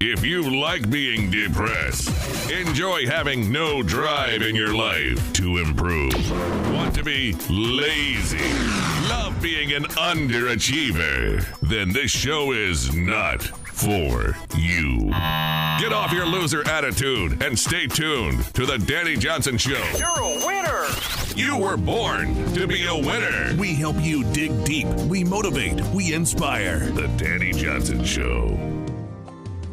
If you like being depressed, enjoy having no drive in your life to improve, want to be lazy, love being an underachiever, then this show is not for you. Get off your loser attitude and stay tuned to the Dani Johnson Show. You're a winner. You were born to be a winner. We help you dig deep. We motivate. We inspire. The Dani Johnson Show.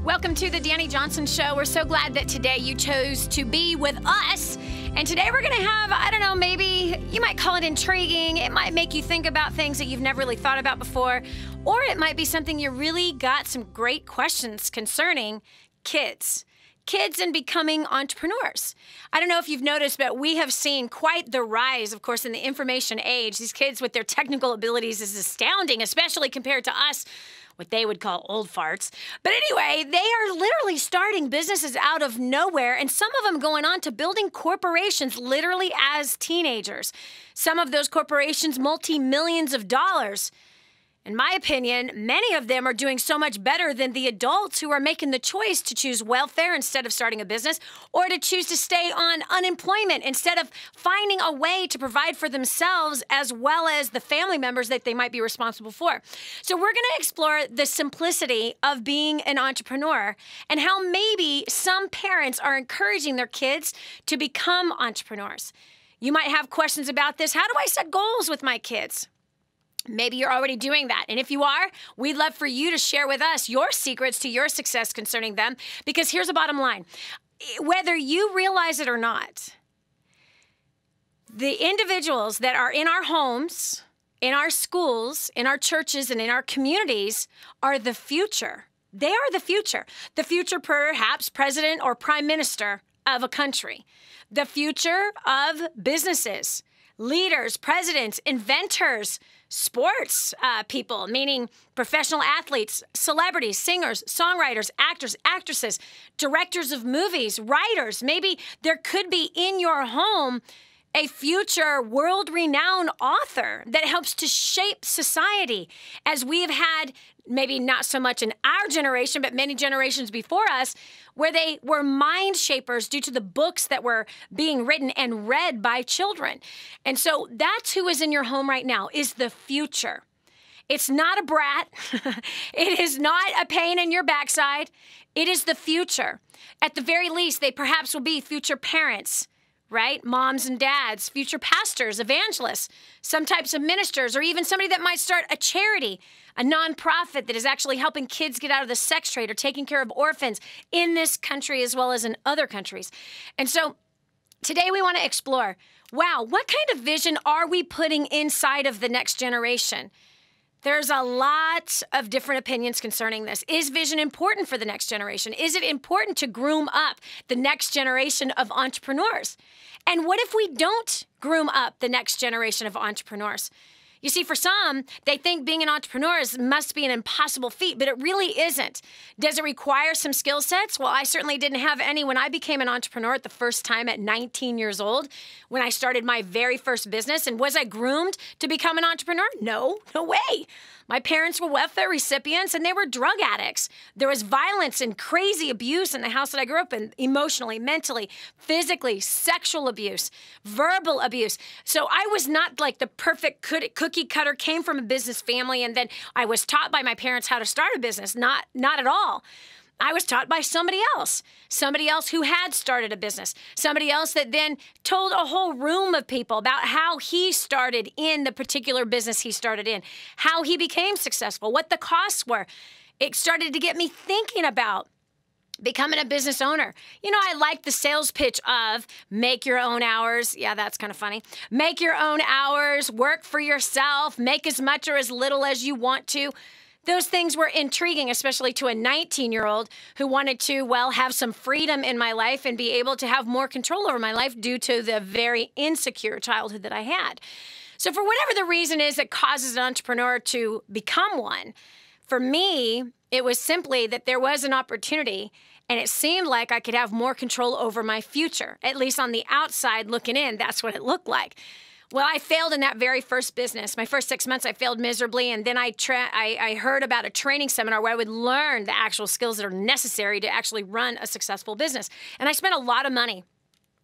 Welcome to the Dani Johnson Show. We're so glad that today you chose to be with us. And today we're going to have, I don't know, maybe you might call it intriguing. It might make you think about things that you've never really thought about before. Or it might be something you really got some great questions concerning kids. Kids and becoming entrepreneurs. I don't know if you've noticed, but we have seen quite the rise, of course, in the information age. These kids with their technical abilities is astounding, especially compared to us, what they would call old farts. But anyway, they are literally starting businesses out of nowhere, and some of them going on to building corporations literally as teenagers. Some of those corporations, multi-millions of dollars. In my opinion, many of them are doing so much better than the adults who are making the choice to choose welfare instead of starting a business, or to choose to stay on unemployment instead of finding a way to provide for themselves as well as the family members that they might be responsible for. So we're going to explore the simplicity of being an entrepreneur and how maybe some parents are encouraging their kids to become entrepreneurs. You might have questions about this. How do I set goals with my kids? Maybe you're already doing that. And if you are, we'd love for you to share with us your secrets to your success concerning them. Because here's the bottom line. Whether you realize it or not, the individuals that are in our homes, in our schools, in our churches, and in our communities are the future. They are the future. The future, perhaps, president or prime minister of a country. The future of businesses, leaders, presidents, inventors, sports people, meaning professional athletes, celebrities, singers, songwriters, actors, actresses, directors of movies, writers. Maybe there could be in your home a future world-renowned author that helps to shape society, as we have had, maybe not so much in our generation, but many generations before us, where they were mind shapers due to the books that were being written and read by children. And so that's who is in your home right now, is the future. It's not a brat. It is not a pain in your backside. It is the future. At the very least, they perhaps will be future parents, right? Moms and dads, future pastors, evangelists, some types of ministers, or even somebody that might start a charity, a nonprofit that is actually helping kids get out of the sex trade or taking care of orphans in this country as well as in other countries. And so today we want to explore, wow, what kind of vision are we putting inside of the next generation? There's a lot of different opinions concerning this. Is vision important for the next generation? Is it important to groom up the next generation of entrepreneurs? And what if we don't groom up the next generation of entrepreneurs? You see, for some, they think being an entrepreneur must be an impossible feat, but it really isn't. Does it require some skill sets? Well, I certainly didn't have any when I became an entrepreneur at the first time at 19 years old, when I started my very first business. And was I groomed to become an entrepreneur? No way. My parents were welfare recipients and they were drug addicts. There was violence and crazy abuse in the house that I grew up in, emotionally, mentally, physically, sexual abuse, verbal abuse. So I was not like the perfect cookie cutter, came from a business family, and then I was taught by my parents how to start a business. Not at all. I was taught by somebody else who had started a business, somebody else that then told a whole room of people about how he started in the particular business he started in, how he became successful, what the costs were. It started to get me thinking about becoming a business owner. You know, I like the sales pitch of make your own hours. Yeah, that's kind of funny. Make your own hours, work for yourself, make as much or as little as you want to. Those things were intriguing, especially to a 19-year-old who wanted to, well, have some freedom in my life and be able to have more control over my life due to the very insecure childhood that I had. So for whatever the reason is that causes an entrepreneur to become one, for me, it was simply that there was an opportunity and it seemed like I could have more control over my future. At least on the outside looking in, that's what it looked like. Well, I failed in that very first business. My first 6 months, I failed miserably. And then I heard about a training seminar where I would learn the actual skills that are necessary to actually run a successful business. And I spent a lot of money.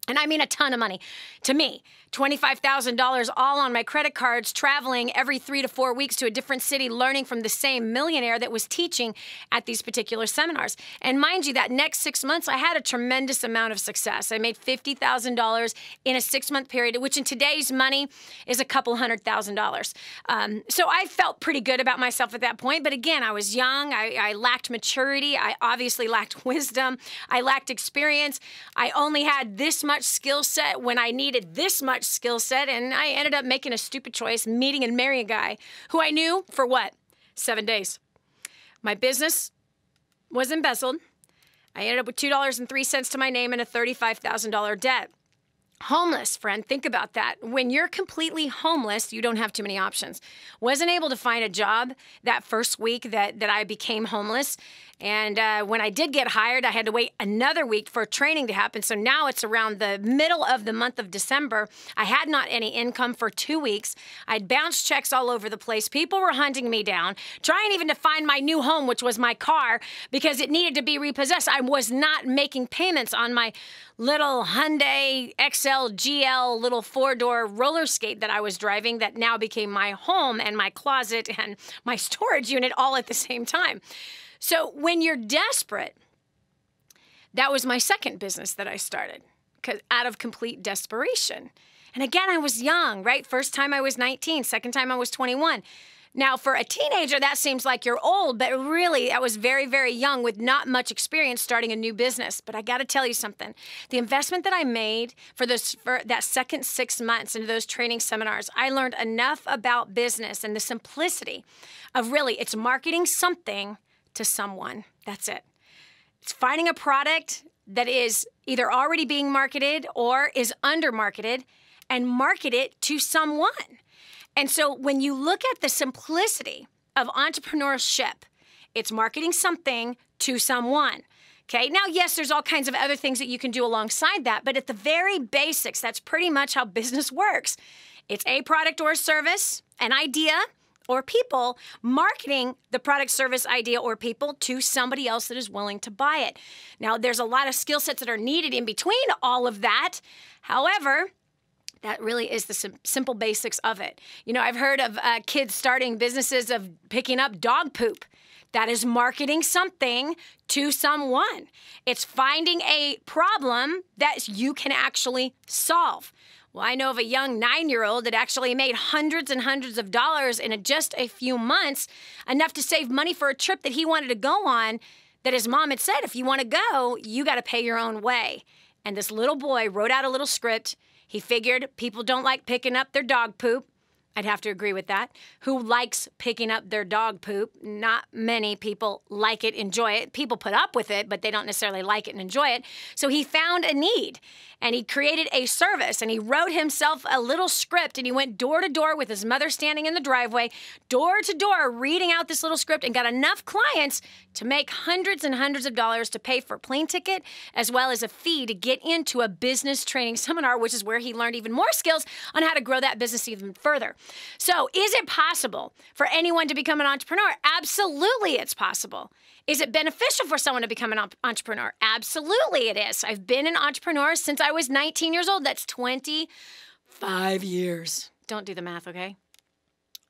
And I mean a ton of money. To me, $25,000 all on my credit cards, traveling every 3 to 4 weeks to a different city, learning from the same millionaire that was teaching at these particular seminars. And mind you, that next 6 months, I had a tremendous amount of success. I made $50,000 in a 6-month period, which in today's money is a couple $100,000. So I felt pretty good about myself at that point. But again, I was young. I lacked maturity. I obviously lacked wisdom. I lacked experience. I only had this much skill set when I needed this much skill set, and I ended up making a stupid choice, meeting and marrying a guy who I knew for what? 7 days. My business was embezzled. I ended up with $2.03 to my name and a $35,000 debt. Homeless, friend, think about that. When you're completely homeless, you don't have too many options. Wasn't able to find a job that first week that I became homeless. And when I did get hired, I had to wait another week for training to happen. So now it's around the middle of the month of December. I had not any income for 2 weeks. I'd bounced checks all over the place. People were hunting me down, trying even to find my new home, which was my car, because it needed to be repossessed. I was not making payments on my little Hyundai XL GL little 4-door roller skate that I was driving that now became my home and my closet and my storage unit all at the same time. So when you're desperate, that was my second business that I started out of complete desperation. And again, I was young, right? First time I was 19, second time I was 21. Now, for a teenager, that seems like you're old, but really, I was very, very young with not much experience starting a new business. But I got to tell you something. The investment that I made for that second 6 months into those training seminars, I learned enough about business and the simplicity of really, it's marketing something to someone. That's it. It's finding a product that is either already being marketed or is under-marketed and market it to someone. And so when you look at the simplicity of entrepreneurship, it's marketing something to someone. Okay, now, yes, there's all kinds of other things that you can do alongside that, but at the very basics, that's pretty much how business works. It's a product or a service, an idea, or people marketing the product, service, idea, or people to somebody else that is willing to buy it. Now, there's a lot of skill sets that are needed in between all of that. However, that really is the simple basics of it. You know, I've heard of kids starting businesses of picking up dog poop. That is marketing something to someone. It's finding a problem that you can actually solve. Well, I know of a young 9-year-old that actually made hundreds and hundreds of dollars in just a few months, enough to save money for a trip that he wanted to go on, that his mom had said, if you want to go, you got to pay your own way. And this little boy wrote out a little script. He figured people don't like picking up their dog poop. I'd have to agree with that. Who likes picking up their dog poop? Not many people like it, enjoy it. People put up with it, but they don't necessarily like it and enjoy it. So he found a need, and he created a service, and he wrote himself a little script, and he went door to door with his mother standing in the driveway, door to door, reading out this little script, and got enough clients to make hundreds and hundreds of dollars to pay for a plane ticket, as well as a fee to get into a business training seminar, which is where he learned even more skills on how to grow that business even further. So is it possible for anyone to become an entrepreneur? Absolutely, it's possible. Is it beneficial for someone to become an entrepreneur? Absolutely, it is. I've been an entrepreneur since I was 19 years old. That's 25 years. Don't do the math, okay?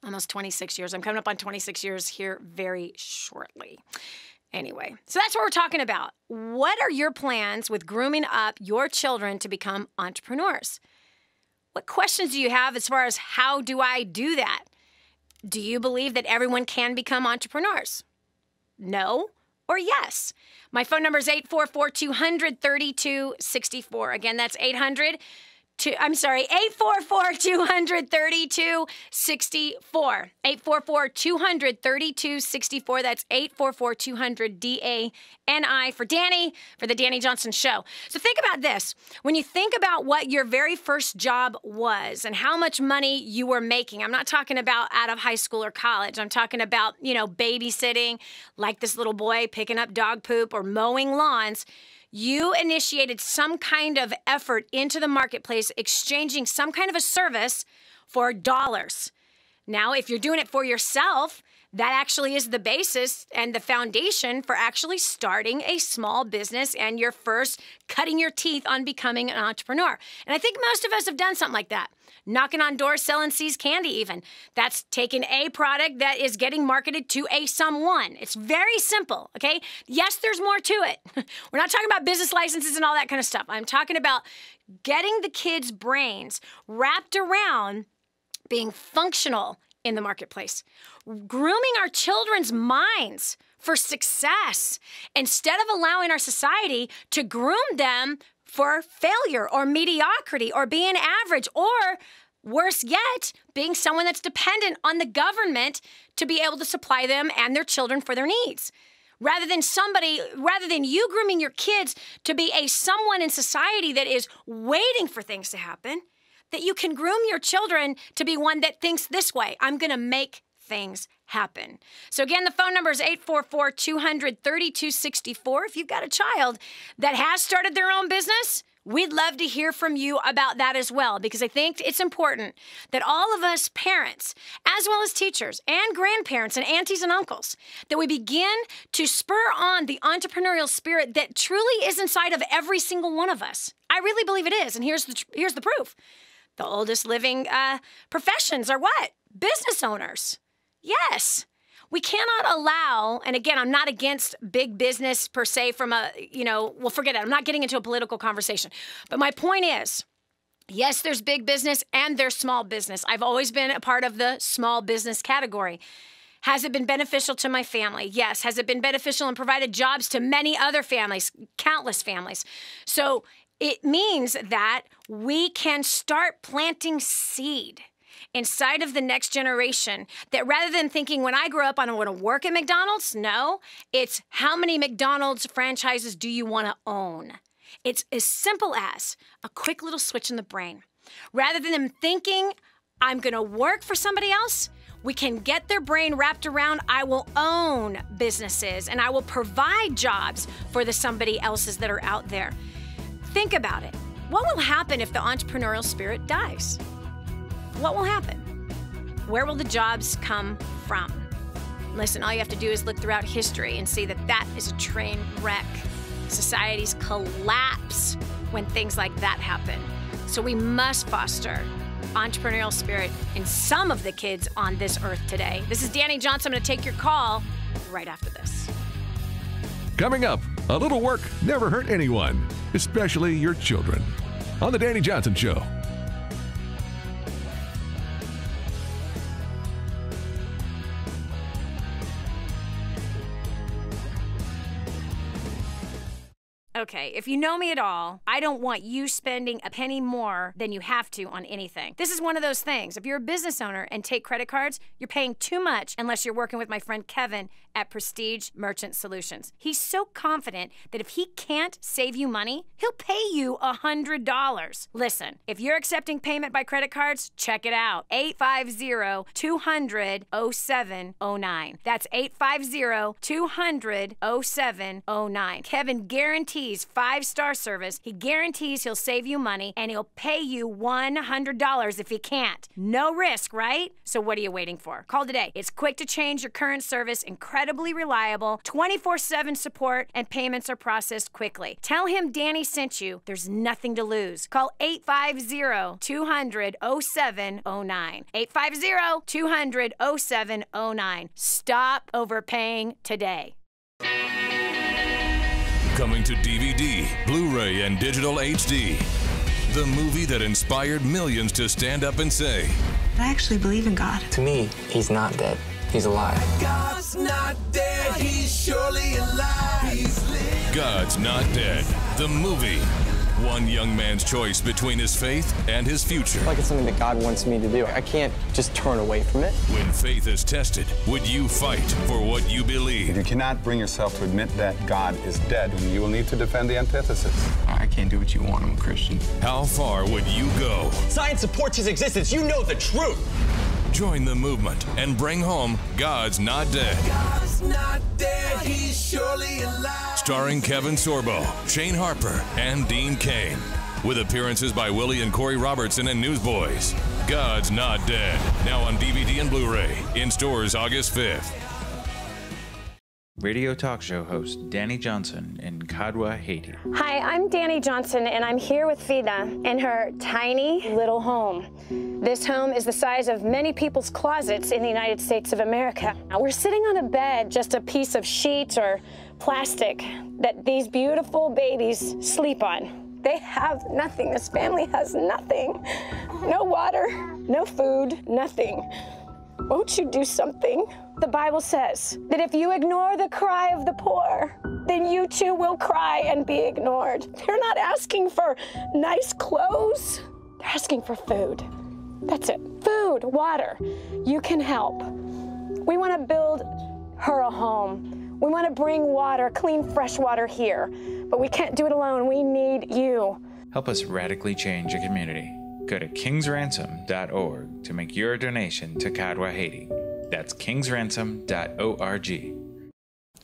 Almost 26 years. I'm coming up on 26 years here very shortly. Anyway, so that's what we're talking about. What are your plans with grooming up your children to become entrepreneurs? What questions do you have as far as how do I do that? Do you believe that everyone can become entrepreneurs? No or yes? My phone number is 844-200-3264. Again, that's 844-200-3264. 844-200-3264. That's 844-200-DANI for Dani, for the Dani Johnson Show. So think about this. When you think about what your very first job was and how much money you were making, I'm not talking about out of high school or college. I'm talking about, babysitting, like this little boy picking up dog poop or mowing lawns. You initiated some kind of effort into the marketplace, exchanging some kind of a service for dollars. Now, if you're doing it for yourself, that actually is the basis and the foundation for actually starting a small business and your first cutting your teeth on becoming an entrepreneur. And I think most of us have done something like that. Knocking on doors, selling C's candy even. That's taking a product that is getting marketed to a someone. It's very simple, okay? Yes, there's more to it. We're not talking about business licenses and all that kind of stuff. I'm talking about getting the kids' brains wrapped around being functional in the marketplace, grooming our children's minds for success instead of allowing our society to groom them for failure or mediocrity or being average or, worse yet, being someone that's dependent on the government to be able to supply them and their children for their needs. Rather than you grooming your kids to be a someone in society that is waiting for things to happen, that you can groom your children to be one that thinks this way. I'm going to make things happen. So again, the phone number is 844-200-3264. If you've got a child that has started their own business, we'd love to hear from you about that as well, because I think it's important that all of us parents, as well as teachers and grandparents and aunties and uncles, that we begin to spur on the entrepreneurial spirit that truly is inside of every single one of us. I really believe it is, and here's the proof. The oldest living professions are what? Business owners. Yes. We cannot allow, and again, I'm not against big business per se from well, forget it. I'm not getting into a political conversation. But my point is, yes, there's big business and there's small business. I've always been a part of the small business category. Has it been beneficial to my family? Yes. Has it been beneficial and provided jobs to many other families, countless families? So it means that we can start planting seed inside of the next generation, that rather than thinking when I grow up, I don't want to work at McDonald's. No, it's how many McDonald's franchises do you want to own? It's as simple as a quick little switch in the brain. Rather than them thinking I'm going to work for somebody else, we can get their brain wrapped around I will own businesses and I will provide jobs for the somebody else's that are out there. Think about it. What will happen if the entrepreneurial spirit dies? What will happen? Where will the jobs come from? Listen, all you have to do is look throughout history and see that that is a train wreck. Societies collapse when things like that happen. So we must foster entrepreneurial spirit in some of the kids on this earth today. This is Dani Johnson. I'm going to take your call right after this. Coming up, a little work never hurt anyone, especially your children. On the Dani Johnson Show. Okay, if you know me at all, I don't want you spending a penny more than you have to on anything. This is one of those things. If you're a business owner and take credit cards, you're paying too much unless you're working with my friend Kevin at Prestige Merchant Solutions. He's so confident that if he can't save you money, he'll pay you $100. Listen, if you're accepting payment by credit cards, check it out. 850-200-0709. That's 850-200-0709. Kevin guarantees 5-star service. He guarantees he'll save you money and he'll pay you $100 if he can't. No risk, right? So what are you waiting for? Call today. It's quick to change your current service, incredibly reliable, 24/7 support, and payments are processed quickly. Tell him Dani sent you. There's nothing to lose. Call 850-200-0709. 850-200-0709. Stop overpaying today. Coming to DVD, Blu-ray, and digital HD. The movie that inspired millions to stand up and say, I actually believe in God. To me, he's not dead. He's alive. God's not dead. He's surely alive. He's living. God's Not Dead, the movie. One young man's choice between his faith and his future. Like it's something that God wants me to do. I can't just turn away from it. When faith is tested, would you fight for what you believe? If you cannot bring yourself to admit that God is dead, you will need to defend the antithesis. I can't do what you want. I'm a Christian. How far would you go? Science supports his existence. You know the truth. Join the movement and bring home God's Not Dead. God's not dead. He's surely alive. Starring Kevin Sorbo, Shane Harper, and Dean Cain. With appearances by Willie and Corey Robertson and Newsboys. God's Not Dead. Now on DVD and Blu-ray. In stores August 5th. Radio talk show host Dani Johnson in Kadwa, Haiti. Hi, I'm Dani Johnson, and I'm here with Fida in her tiny little home. This home is the size of many people's closets in the United States of America. Now, we're sitting on a bed, just a piece of sheet or plastic that these beautiful babies sleep on. They have nothing. This family has nothing. No water, no food, nothing. Won't you do something? The Bible says that if you ignore the cry of the poor, then you too will cry and be ignored. They're not asking for nice clothes. They're asking for food. That's it. Food, water. You can help. We want to build her a home. We want to bring water, clean, fresh water here. But we can't do it alone. We need you. Help us radically change a community. Go to kingsransom.org to make your donation to Kadwa, Haiti. That's kingsransom.org.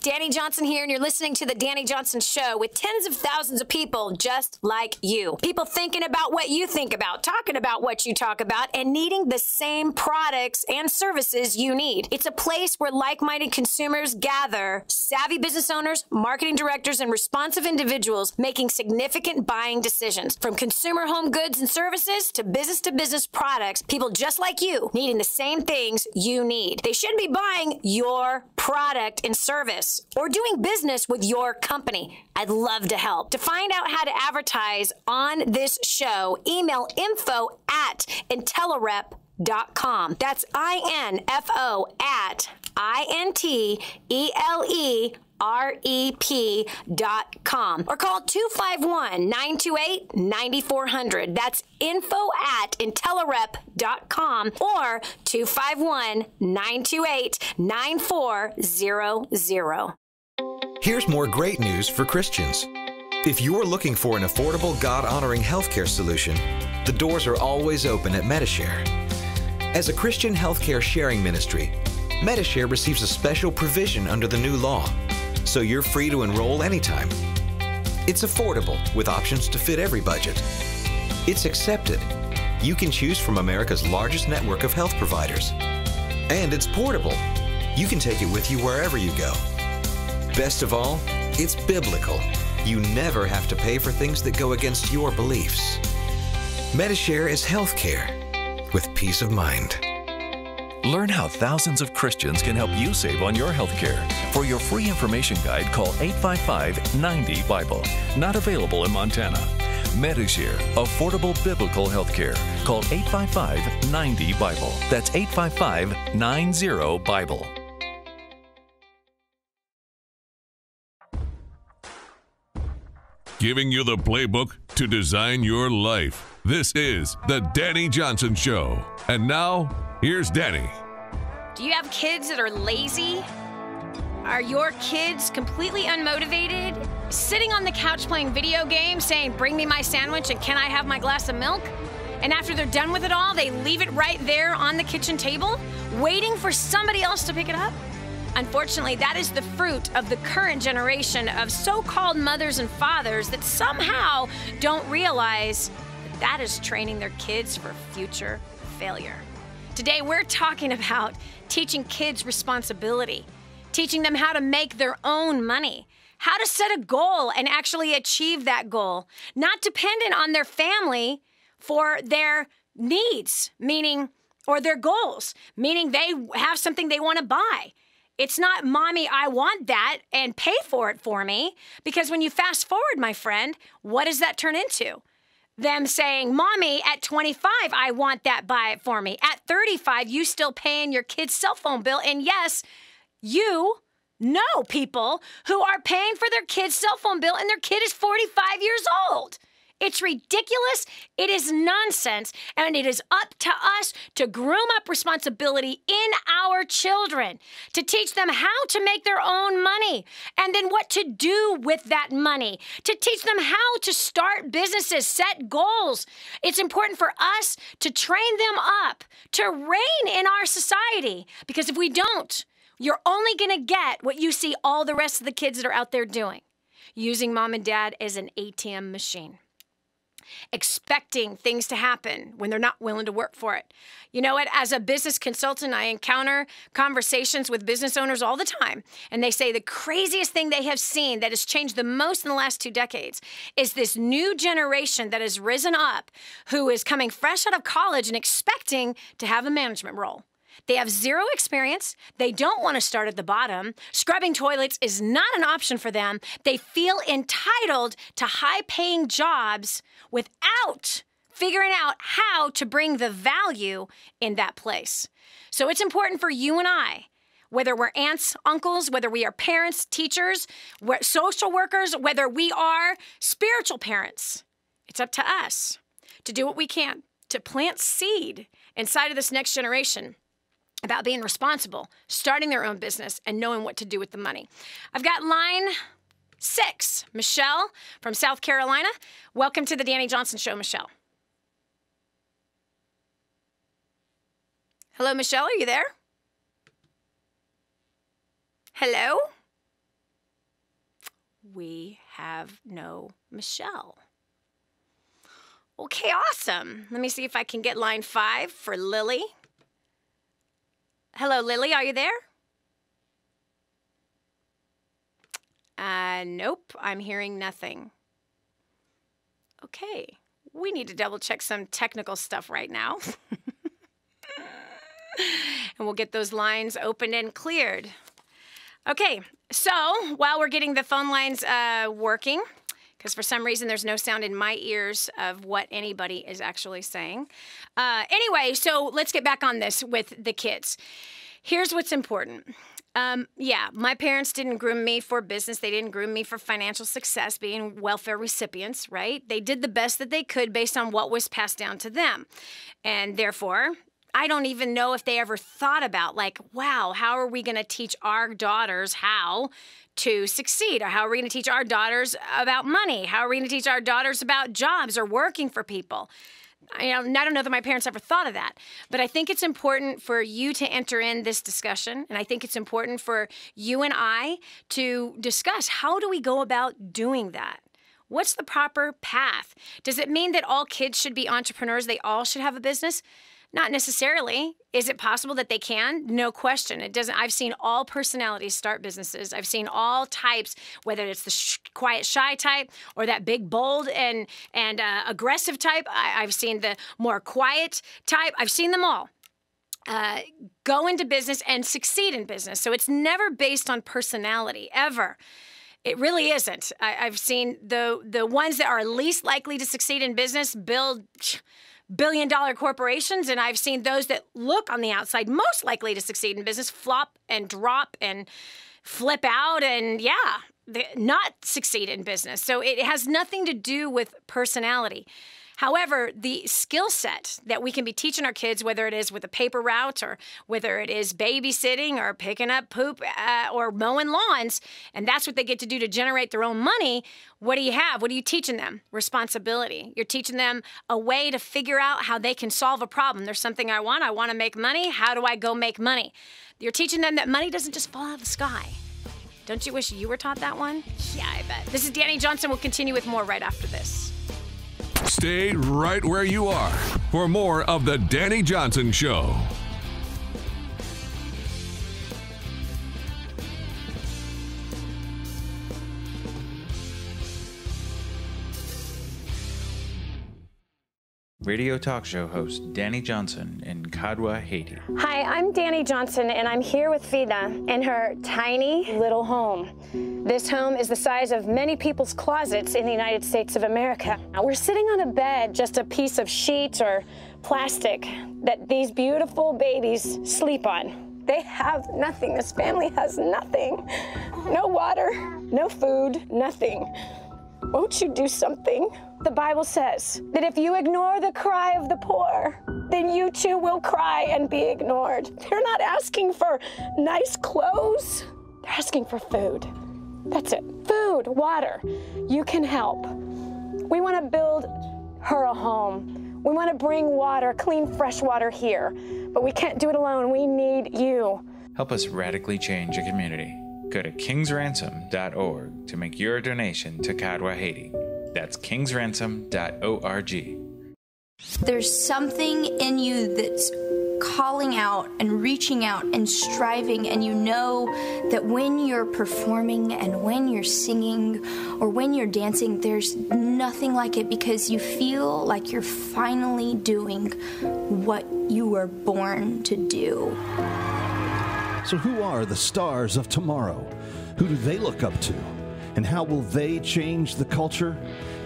Dani Johnson here, and you're listening to The Dani Johnson Show with tens of thousands of people just like you. People thinking about what you think about, talking about what you talk about, and needing the same products and services you need. It's a place where like-minded consumers gather, savvy business owners, marketing directors, and responsive individuals making significant buying decisions. From consumer home goods and services to business products, people just like you needing the same things you need. They should be buying your product and service or doing business with your company. I'd love to help. To find out how to advertise on this show, email info@intelerep.com. That's info@INTELEREP.com. Or call 251-928-9400. That's info@intelerep.com or 251-928-9400. Here's more great news for Christians. If you're looking for an affordable, God-honoring healthcare solution, the doors are always open at Medishare. As a Christian healthcare sharing ministry, Medishare receives a special provision under the new law, so you're free to enroll anytime. It's affordable with options to fit every budget. It's accepted. You can choose from America's largest network of health providers. And it's portable. You can take it with you wherever you go. Best of all, it's biblical. You never have to pay for things that go against your beliefs. Medishare is healthcare with peace of mind. Learn how thousands of Christians can help you save on your health care. For your free information guide, call 855-90-BIBLE. Not available in Montana. Medishare, affordable biblical health care. Call 855-90-BIBLE. That's 855-90-BIBLE. Giving you the playbook to design your life. This is The Dani Johnson Show. And now, here's Dani. Do you have kids that are lazy? Are your kids completely unmotivated? Sitting on the couch playing video games saying, "Bring me my sandwich and can I have my glass of milk?" And after they're done with it all, they leave it right there on the kitchen table, waiting for somebody else to pick it up? Unfortunately, that is the fruit of the current generation of so-called mothers and fathers that somehow don't realize that is training their kids for future failure. Today, we're talking about teaching kids responsibility, teaching them how to make their own money, how to set a goal and actually achieve that goal, not dependent on their family for their needs, or their goals, meaning they have something they want to buy. It's not, "Mommy, I want that and pay for it for me." Because when you fast forward, my friend, what does that turn into? Them saying, "Mommy, at 25, I want that, buy it for me." At 35, you still paying your kid's cell phone bill. And yes, you know people who are paying for their kid's cell phone bill and their kid is 45 years old. It's ridiculous. It is nonsense. And it is up to us to groom up responsibility in our children, to teach them how to make their own money and then what to do with that money, to teach them how to start businesses, set goals. It's important for us to train them up to reign in our society, because if we don't, you're only going to get what you see all the rest of the kids that are out there doing. using mom and dad as an ATM machine. Expecting things to happen when they're not willing to work for it. You know what? As a business consultant, I encounter conversations with business owners all the time, and they say the craziest thing they have seen that has changed the most in the last 2 decades is this new generation that has risen up who is coming fresh out of college and expecting to have a management role. They have zero experience. They don't want to start at the bottom. Scrubbing toilets is not an option for them. They feel entitled to high-paying jobs without figuring out how to bring the value in that place. So it's important for you and I, whether we're aunts, uncles, whether we are parents, teachers, social workers, whether we are spiritual parents, it's up to us to do what we can to plant seed inside of this next generation about being responsible, starting their own business, and knowing what to do with the money. I've got line 6, Michelle from South Carolina. Welcome to the Dani Johnson Show, Michelle. Hello, Michelle, are you there? Hello? We have no Michelle. Okay, awesome. Let me see if I can get line 5 for Lily. Hello, Lily, are you there? Nope, I'm hearing nothing. Okay, we need to double check some technical stuff right now. And we'll get those lines opened and cleared. Okay, so while we're getting the phone lines working, because for some reason there's no sound in my ears of what anybody is actually saying. Anyway, so let's get back on this with the kids. Here's what's important. Yeah, my parents didn't groom me for business. They didn't groom me for financial success, being welfare recipients, right? They did the best that they could based on what was passed down to them. And therefore, I don't even know if they ever thought about, like, wow, how are we going to teach our daughters how to succeed? Or how are we going to teach our daughters about money? How are we going to teach our daughters about jobs or working for people? I don't know that my parents ever thought of that, but I think it's important for you to enter in this discussion, and I think it's important for you and I to discuss how do we go about doing that? What's the proper path? Does it mean that all kids should be entrepreneurs? They all should have a business? Not necessarily. Is it possible that they can? No question. It doesn't. I've seen all personalities start businesses. I've seen all types, whether it's the quiet, shy type or that big, bold and aggressive type. I've seen the more quiet type. I've seen them all go into business and succeed in business. So it's never based on personality, ever. It really isn't. I've seen the ones that are least likely to succeed in business build billion-dollar corporations, and I've seen those that look on the outside most likely to succeed in business flop and drop and flip out and, not succeed in business. So it has nothing to do with personality. However, the skill set that we can be teaching our kids, whether it is with a paper route or whether it is babysitting or picking up poop or mowing lawns, and that's what they get to do to generate their own money, what do you have? What are you teaching them? Responsibility. You're teaching them a way to figure out how they can solve a problem. There's something I want to make money. How do I go make money? You're teaching them that money doesn't just fall out of the sky. Don't you wish you were taught that one? Yeah, I bet. This is Dani Johnson. We'll continue with more right after this. Stay right where you are for more of the Dani Johnson Show. Radio talk show host Dani Johnson in Kadwa, Haiti. Hi, I'm Dani Johnson, and I'm here with Vida in her tiny little home. This home is the size of many people's closets in the United States of America. Now, we're sitting on a bed, just a piece of sheet or plastic that these beautiful babies sleep on. They have nothing. This family has nothing. No water, no food, nothing. Won't you do something? The Bible says that if you ignore the cry of the poor, then you too will cry and be ignored. They're not asking for nice clothes. They're asking for food. That's it. Food, water. You can help. We want to build her a home. We want to bring water, clean, fresh water here. But we can't do it alone. We need you. Help us radically change a community. Go to kingsransom.org to make your donation to Kadwa Haiti. That's kingsransom.org. There's something in you that's calling out and reaching out and striving, and you know that when you're performing and when you're singing or when you're dancing, there's nothing like it, because you feel like you're finally doing what you were born to do. So who are the stars of tomorrow? Who do they look up to? And how will they change the culture?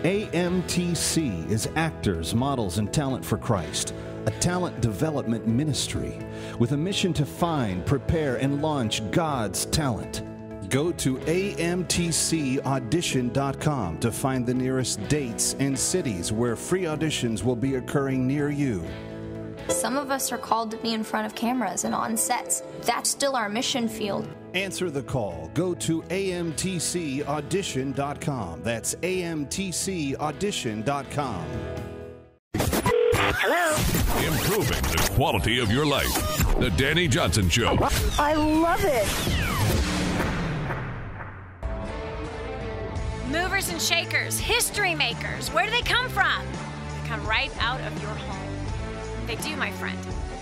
AMTC is Actors, Models, and Talent for Christ, a talent development ministry with a mission to find, prepare, and launch God's talent. Go to amtcaudition.com to find the nearest dates and cities where free auditions will be occurring near you. Some of us are called to be in front of cameras and on sets. That's still our mission field. Answer the call. Go to amtcaudition.com. That's amtcaudition.com. Hello. Improving the quality of your life. The Dani Johnson Show. I love it. Movers and shakers, history makers, where do they come from? They come right out of your home. They do, my friend.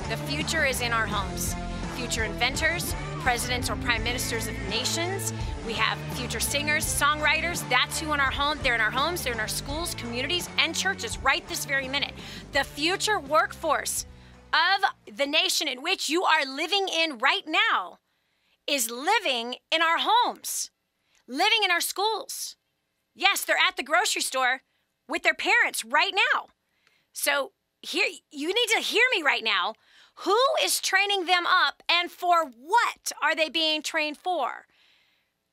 The future is in our homes. Future inventors, presidents or prime ministers of nations. We have future singers, songwriters. That's who in our home. They're in our homes, they're in our schools, communities, and churches right this very minute. The future workforce of the nation in which you are living in right now is living in our homes, living in our schools. Yes, they're at the grocery store with their parents right now. So here, you need to hear me right now. Who is training them up, and for what are they being trained for?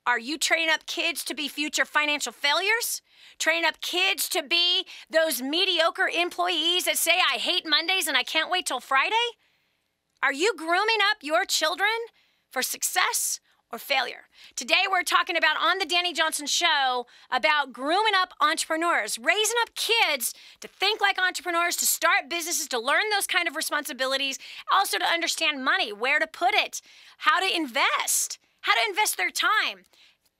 Are you training up kids to be future financial failures? Training up kids to be those mediocre employees that say, I hate Mondays and I can't wait till Friday? Are you grooming up your children for success or failure? Today we're talking about on the Dani Johnson Show about grooming up entrepreneurs, raising up kids to think like entrepreneurs, to start businesses, to learn those kind of responsibilities, also to understand money, where to put it, how to invest their time.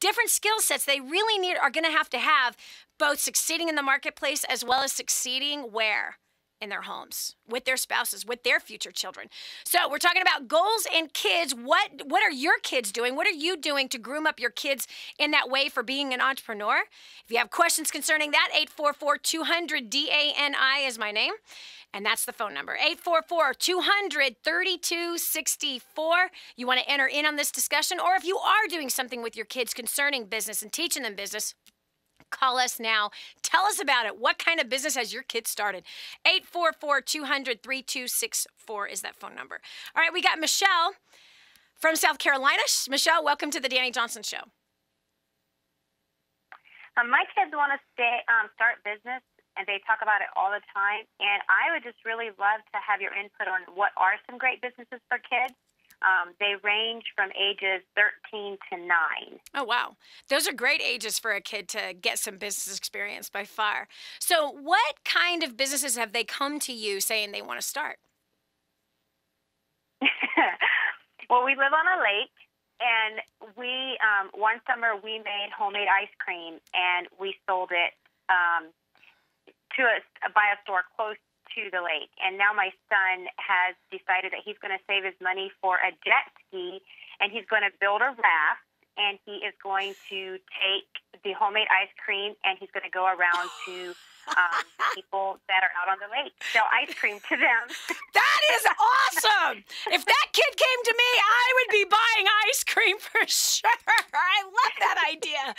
Different skill sets they really are going to have both succeeding in the marketplace as well as succeeding where? In their homes, with their spouses, with their future children. So we're talking about goals and kids. What are your kids doing? What are you doing to groom up your kids in that way for being an entrepreneur? If you have questions concerning that, 844-200-DANI is my name. And that's the phone number, 844-200-3264. You want to enter in on this discussion, or if you are doing something with your kids concerning business and teaching them business, call us now. Tell us about it. What kind of business has your kid started? 844-200-3264 is that phone number. All right, we got Michelle from South Carolina. Michelle, welcome to the Dani Johnson Show. My kids want to start business, and they talk about it all the time. And I would just really love to have your input on what are some great businesses for kids. They range from ages 13 to 9. Oh, wow. Those are great ages for a kid to get some business experience by far. So what kind of businesses have they come to you saying they want to start? Well, we live on a lake, and we one summer we made homemade ice cream, and we sold it by a store close to the lake. And now my son has decided that he's going to save his money for a jet ski, and he's going to build a raft, and he is going to take the homemade ice cream, and he's going to go around to people that are out on the lake, sell ice cream to them. That is awesome! If that kid came to me, I would be buying ice cream for sure. I love that idea.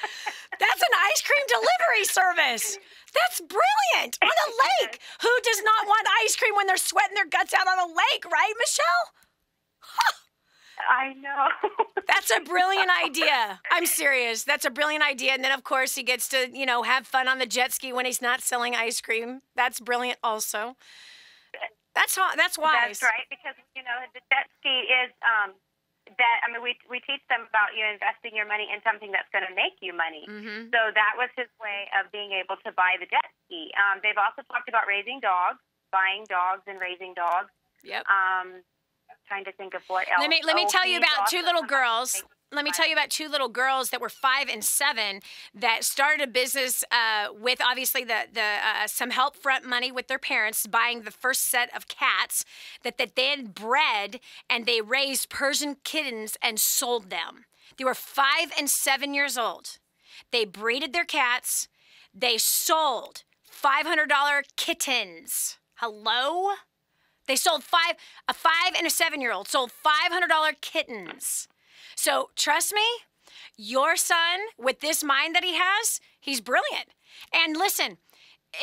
That's an ice cream delivery service. That's brilliant. On a lake. Who does not want ice cream when they're sweating their guts out on a lake, right, Michelle? Huh. I know. That's a brilliant idea. I'm serious. That's a brilliant idea. And then, of course, he gets to, have fun on the jet ski when he's not selling ice cream. That's brilliant also. That's wise. That's right, because, the jet ski is we teach them about investing your money in something that's going to make you money. Mm-hmm. So that was his way of being able to buy the jet ski. They've also talked about raising dogs, buying dogs and raising dogs. Yep. Trying to think of what else. Let me tell you about two little girls. let me tell you about two little girls that were 5 and 7 that started a business with obviously the some help front money with their parents, buying the first set of cats that they had bred, and they raised Persian kittens and sold them. They were 5 and 7 years old. They breeded their cats. They sold $500 kittens. Hello? They sold a 5 and a 7-year-old sold $500 kittens. So trust me, your son, with this mind that he has, he's brilliant. And listen,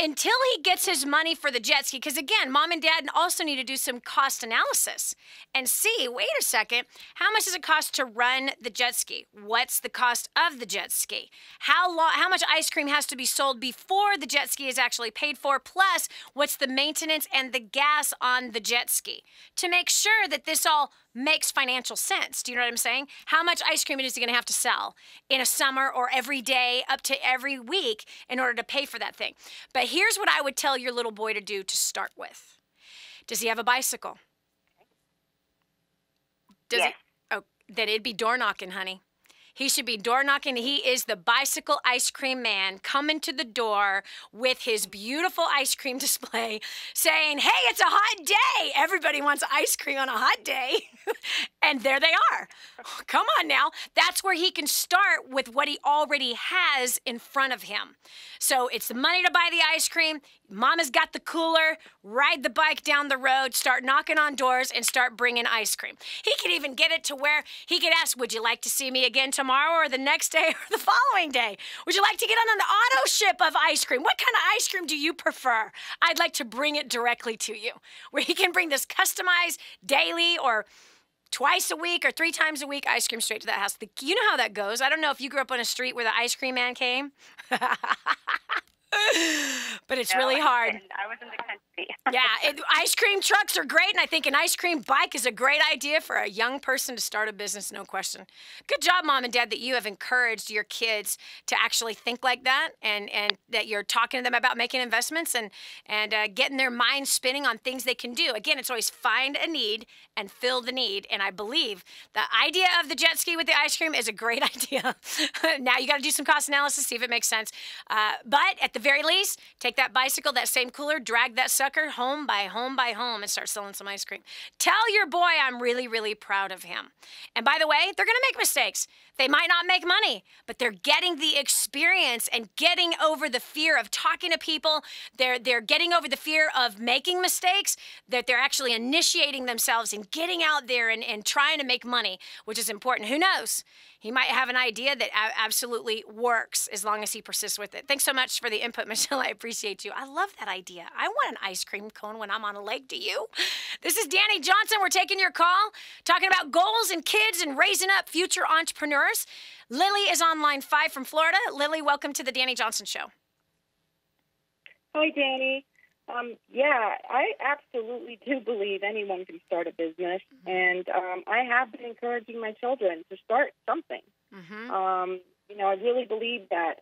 until he gets his money for the jet ski, because again, mom and dad also need to do some cost analysis and see, wait a second, how much does it cost to run the jet ski? What's the cost of the jet ski? How much ice cream has to be sold before the jet ski is actually paid for? Plus, what's the maintenance and the gas on the jet ski? To make sure that this all makes financial sense. Do you know what I'm saying? How much ice cream is he going to have to sell in a summer or every day up to every week in order to pay for that thing? But here's what I would tell your little boy to do to start with. Does he have a bicycle? Yes. Then it'd be door knocking, honey. He should be door knocking. He is the bicycle ice cream man coming to the door with his beautiful ice cream display saying, hey, it's a hot day. Everybody wants ice cream on a hot day. And there they are. Come on now. That's where he can start with what he already has in front of him. So it's the money to buy the ice cream. Mama's got the cooler. Ride the bike down the road. Start knocking on doors and start bringing ice cream. He could even get it to where he could ask, would you like to see me again tomorrow or the next day or the following day? Would you like to get on an auto ship of ice cream? What kind of ice cream do you prefer? I'd like to bring it directly to you, where he can bring this customized daily or twice a week or 3 times a week ice cream straight to that house. You know how that goes. I don't know if you grew up on a street where the ice cream man came. But it's really hard. I was in the country. Yeah, ice cream trucks are great, and I think an ice cream bike is a great idea for a young person to start a business, no question. Good job, Mom and Dad, that you have encouraged your kids to actually think like that, and that you're talking to them about making investments and getting their minds spinning on things they can do. Again, it's always find a need and fill the need, and I believe the idea of the jet ski with the ice cream is a great idea. Now you got to do some cost analysis, see if it makes sense. But at the very least, take that bicycle, that same cooler, drag that sucker home by home, and start selling some ice cream. Tell your boy I'm really, really proud of him. And by the way, they're going to make mistakes. They might not make money, but they're getting the experience and getting over the fear of talking to people. They're getting over the fear of making mistakes, that they're actually initiating themselves and getting out there and trying to make money, which is important. Who knows? He might have an idea that absolutely works as long as he persists with it. Thanks so much for the input, Michelle. I appreciate you. I love that idea. I want an ice cream cone when I'm on a lake. Do you? This is Dani Johnson. We're taking your call, talking about goals and kids and raising up future entrepreneurs. Lily is on line 5 from Florida. Lily, welcome to the Dani Johnson Show. Hi, Dani. Yeah, I absolutely do believe anyone can start a business, and I have been encouraging my children to start something. I really believe that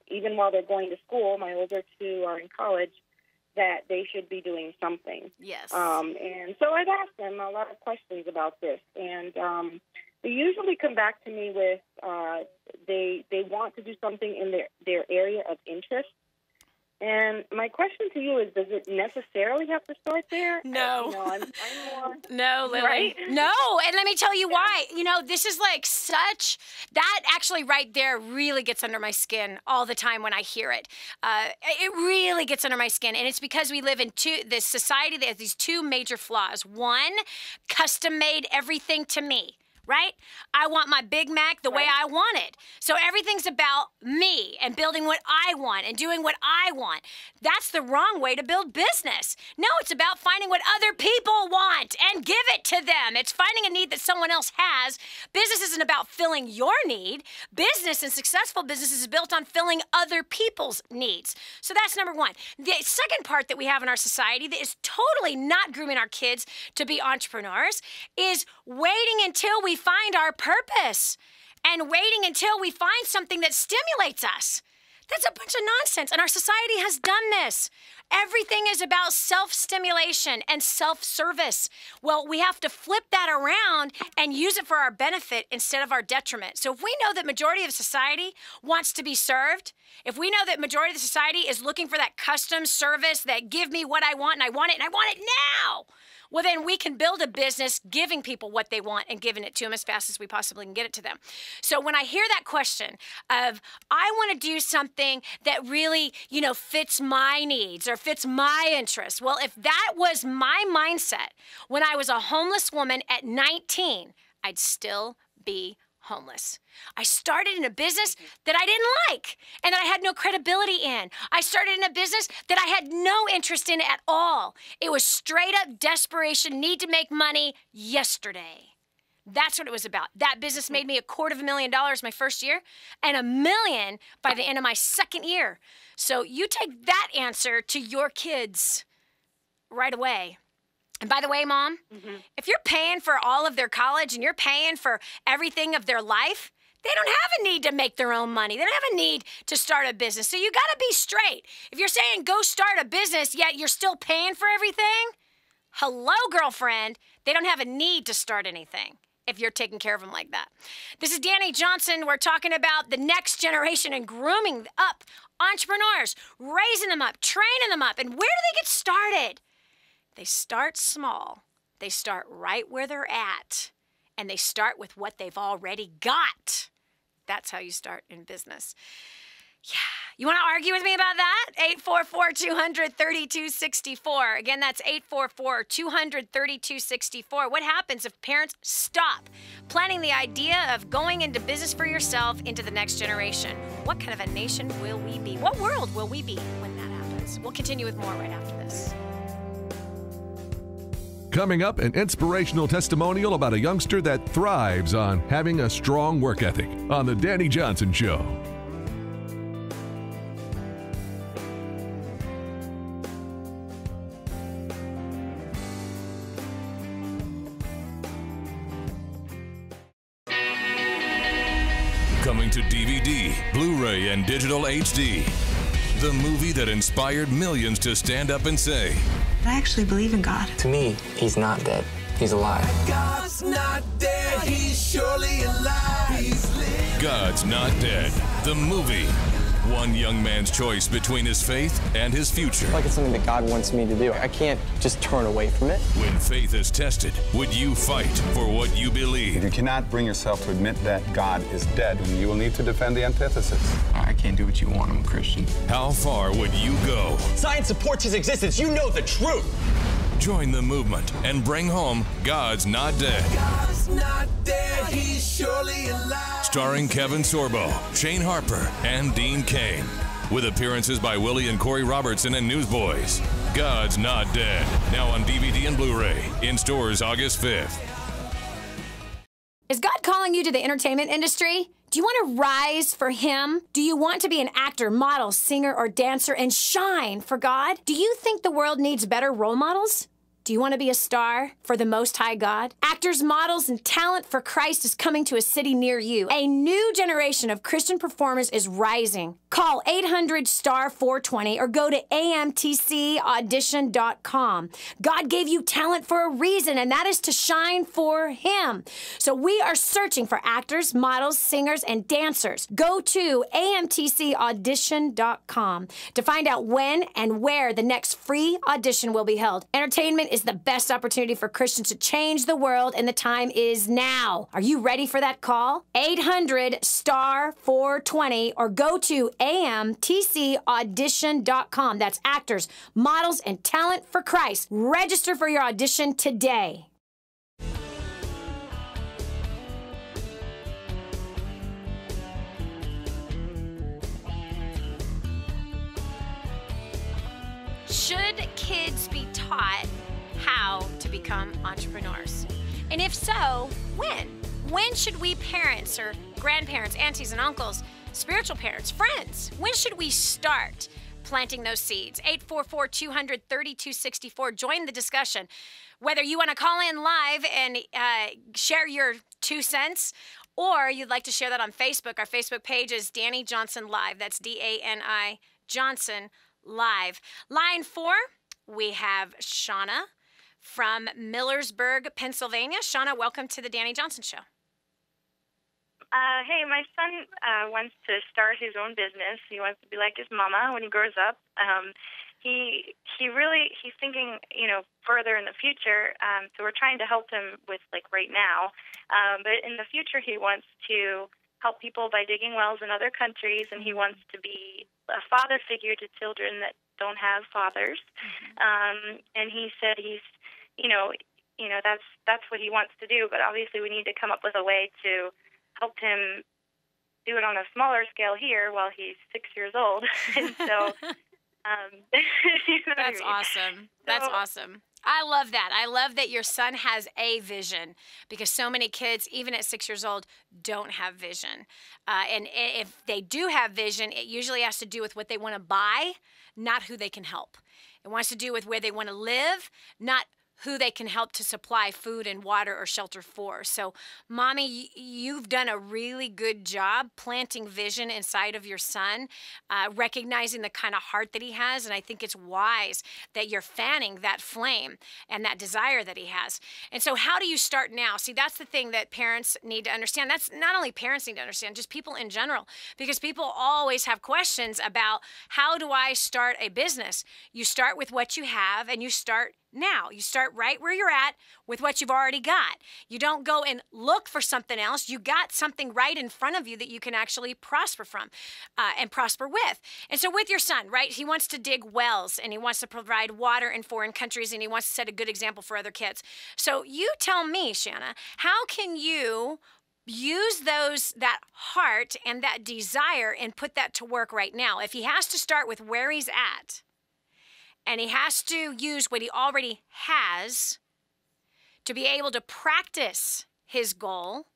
even while they're going to school, my older 2 are in college, that they should be doing something. Yes. And so I've asked them a lot of questions about this, and they usually come back to me with they want to do something in their area of interest. And my question to you is, does it necessarily have to start there? No. I'm more... No, Lily. Right? No, and let me tell you why. This is like that actually right there really gets under my skin all the time when I hear it. It really gets under my skin, and it's because we live in this society that has these 2 major flaws. One, custom-made everything to me. Right? I want my Big Mac the way I want it. So everything's about me and building what I want and doing what I want. That's the wrong way to build business. No, it's about finding what other people want and give it to them. It's finding a need that someone else has. Business isn't about filling your need. Business and successful business is built on filling other people's needs. So that's number 1. The second part that we have in our society that is totally not grooming our kids to be entrepreneurs is waiting until we find our purpose and waiting until we find something that stimulates us. That's a bunch of nonsense. And our society has done this. Everything is about self-stimulation and self-service. Well, we have to flip that around and use it for our benefit instead of our detriment. So if we know that majority of society wants to be served, if we know that majority of the society is looking for that custom service that give me what I want and I want it and I want it now, well, then we can build a business giving people what they want and giving it to them as fast as we possibly can get it to them. So when I hear that question of, I want to do something that really, fits my needs or fits my interests. Well, if that was my mindset when I was a homeless woman at 19, I'd still be homeless. I started in a business that I didn't like and that I had no credibility in. I started in a business that I had no interest in at all. It was straight up desperation, need to make money yesterday. That's what it was about. That business made me $250,000 my first year and $1 million by the end of my second year. So you take that answer to your kids right away. And by the way, Mom, if you're paying for all of their college and you're paying for everything of their life, they don't have a need to make their own money. They don't have a need to start a business. So you got to be straight. If you're saying go start a business, yet you're still paying for everything, hello, girlfriend. They don't have a need to start anything if you're taking care of them like that. This is Dani Johnson. We're talking about the next generation and grooming up entrepreneurs, raising them up, training them up. And where do they get started? They start small. They start right where they're at. And they start with what they've already got. That's how you start in business. Yeah. You want to argue with me about that? 844-200-3264. Again, that's 844-200-3264. What happens if parents stop planning the idea of going into business for yourself into the next generation? What kind of a nation will we be? What world will we be when that happens? We'll continue with more right after this. Coming up, an inspirational testimonial about a youngster that thrives on having a strong work ethic on The Dani Johnson Show. Coming to DVD, Blu-ray, and digital HD. The movie that inspired millions to stand up and say, I actually believe in God. To me, he's not dead. He's alive. God's not dead, he's surely alive. He's living. God's Not Dead, the movie. One young man's choice between his faith and his future. Like it's something that God wants me to do. I can't just turn away from it. When faith is tested, would you fight for what you believe? You cannot bring yourself to admit that God is dead when you will need to defend the antithesis. I can't do what you want. I'm a Christian. How far would you go? Science supports his existence. You know the truth. Join the movement and bring home God's Not Dead. God's not dead, he's surely alive. Starring Kevin Sorbo, Shane Harper, and Dean Cain. With appearances by Willie and Corey Robertson and Newsboys. God's Not Dead. Now on DVD and Blu-ray. In stores August 5th. Is God calling you to the entertainment industry? Do you want to rise for Him? Do you want to be an actor, model, singer, or dancer and shine for God? Do you think the world needs better role models? Do you want to be a star for the Most High God? Actors, models, and talent for Christ is coming to a city near you. A new generation of Christian performers is rising. Call 800-STAR-420 or go to amtcaudition.com. God gave you talent for a reason, and that is to shine for Him. So we are searching for actors, models, singers, and dancers. Go to amtcaudition.com to find out when and where the next free audition will be held. Entertainment is the best opportunity for Christians to change the world, and the time is now. Are you ready for that call? 800-STAR-420 or go to amtcaudition.com. That's actors, models, and talent for Christ. Register for your audition today. Should kids be taught how to become entrepreneurs? And if so, when? When should we parents or grandparents, aunties and uncles, spiritual parents, friends, when should we start planting those seeds? 844-200-3264. Join the discussion. Whether you want to call in live and share your 2 cents, or you'd like to share that on Facebook, our Facebook page is Dani Johnson Live. That's D-A-N-I Johnson Live. Line 4, we have Shauna from Millersburg, Pennsylvania. Shauna, welcome to the Dani Johnson Show. Hey, my son wants to start his own business. He wants to be like his mama when he grows up. He's thinking, further in the future. So we're trying to help him with right now. But in the future, he wants to help people by digging wells in other countries, and he wants to be a father figure to children that don't have fathers. And he said that's what he wants to do. But obviously, we need to come up with a way to help him do it on a smaller scale here while he's 6 years old. And so, That's awesome. That's awesome. I love that. I love that your son has a vision, because so many kids, even at 6 years old, don't have vision. And if they do have vision, it usually has to do with what they want to buy, not who they can help. It wants to do with where they want to live, not who they can help to supply food and water or shelter for. So, Mommy, you've done a really good job planting vision inside of your son, recognizing the kind of heart that he has, and I think it's wise that you're fanning that flame and that desire that he has. And so how do you start now? See, that's the thing that parents need to understand. That's not only parents need to understand, just people in general, because people always have questions about, how do I start a business? You start with what you have, and you start now. You start right where you're at with what you've already got. You don't go and look for something else. You got something right in front of you that you can actually prosper from and prosper with. And so with your son, right, he wants to dig wells, and he wants to provide water in foreign countries, and he wants to set a good example for other kids. So you tell me, Shanna, how can you use that heart and that desire and put that to work right now? If he has to start with where he's at, and he has to use what he already has to be able to practice his goal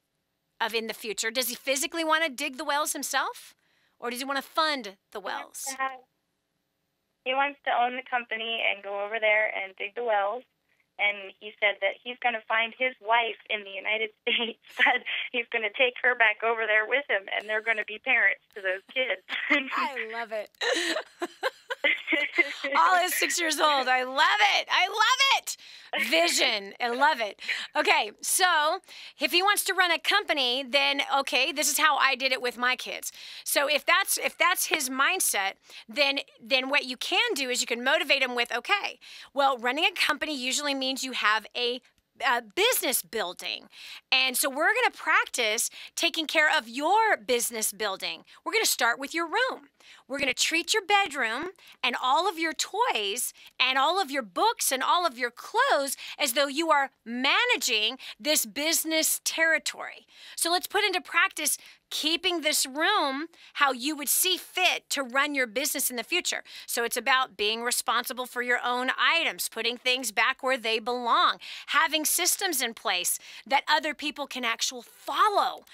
of in the future. Does he physically want to dig the wells himself? Or does he want to fund the wells? He wants to own the company and go over there and dig the wells. And he said that he's going to find his wife in the United States, that he's going to take her back over there with him, and they're going to be parents to those kids. I love it. All is 6 years old. I love it. I love it. Vision. I love it. Okay, so if he wants to run a company, then okay, this is how I did it with my kids. So if that's his mindset, then what you can do is you can motivate him with, okay, well, running a company usually means you have a business building. And so we're going to practice taking care of your business building. We're going to start with your room. We're going to treat your bedroom and all of your toys and all of your books and all of your clothes as though you are managing this business territory. So let's put into practice keeping this room how you would see fit to run your business in the future. So it's about being responsible for your own items, putting things back where they belong, having systems in place that other people can actually follow.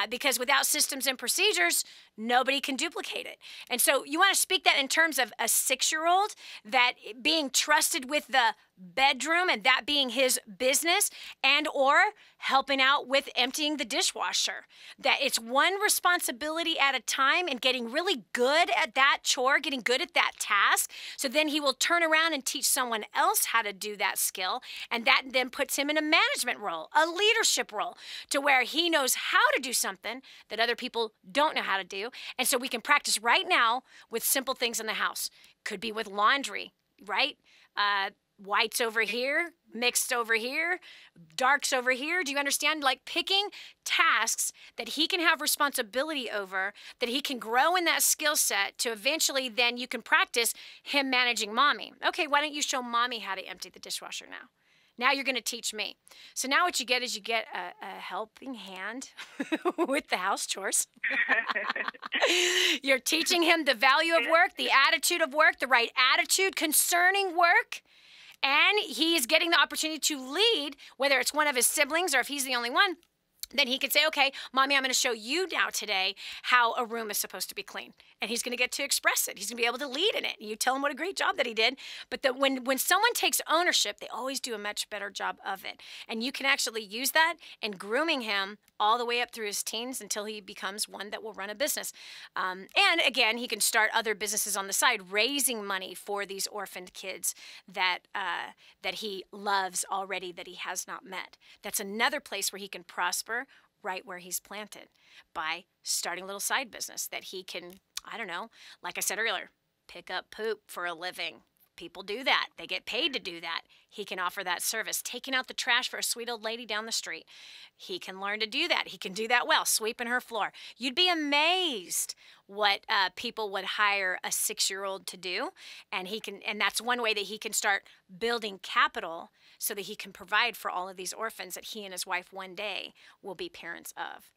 Because without systems and procedures, nobody can duplicate it. And so you want to speak that in terms of a 6-year-old, that being trusted with the bedroom and that being his business, and or helping out with emptying the dishwasher. That it's one responsibility at a time, and getting really good at that chore, getting good at that task. So then he will turn around and teach someone else how to do that skill. And that then puts him in a management role, a leadership role, to where he knows how to do something that other people don't know how to do. And so we can practice right now with simple things in the house. Could be with laundry, right? Whites over here, mixed over here, darks over here. Do you understand? Like picking tasks that he can have responsibility over, that he can grow in that skill set to eventually then you can practice him managing mommy. Okay, why don't you show mommy how to empty the dishwasher now? Now you're going to teach me. So now what you get is you get a helping hand with the house chores. You're teaching him the value of work, the attitude of work, the right attitude concerning work. And he is getting the opportunity to lead, whether it's one of his siblings or if he's the only one, then he could say, okay, Mommy, I'm going to show you now today how a room is supposed to be clean. And he's going to get to express it. He's going to be able to lead in it. And you tell him what a great job that he did. But when someone takes ownership, they always do a much better job of it. And you can actually use that in grooming him all the way up through his teens until he becomes one that will run a business. And again, he can start other businesses on the side, raising money for these orphaned kids that he loves already, that he has not met. That's another place where he can prosper right where he's planted by starting a little side business that he can, I don't know, like I said earlier, pick up poop for a living. People do that. They get paid to do that. He can offer that service. Taking out the trash for a sweet old lady down the street. He can learn to do that. He can do that well, sweeping her floor. You'd be amazed what people would hire a 6-year-old to do. And that's one way that he can start building capital so that he can provide for all of these orphans that he and his wife one day will be parents of.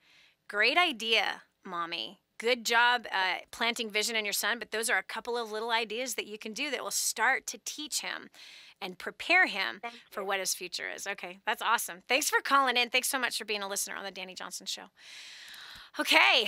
Great idea, Mommy. Good job planting vision in your son, but those are a couple of little ideas that you can do that will start to teach him and prepare him for what his future is. Okay, that's awesome. Thanks for calling in. Thanks so much for being a listener on the Dani Johnson Show. Okay,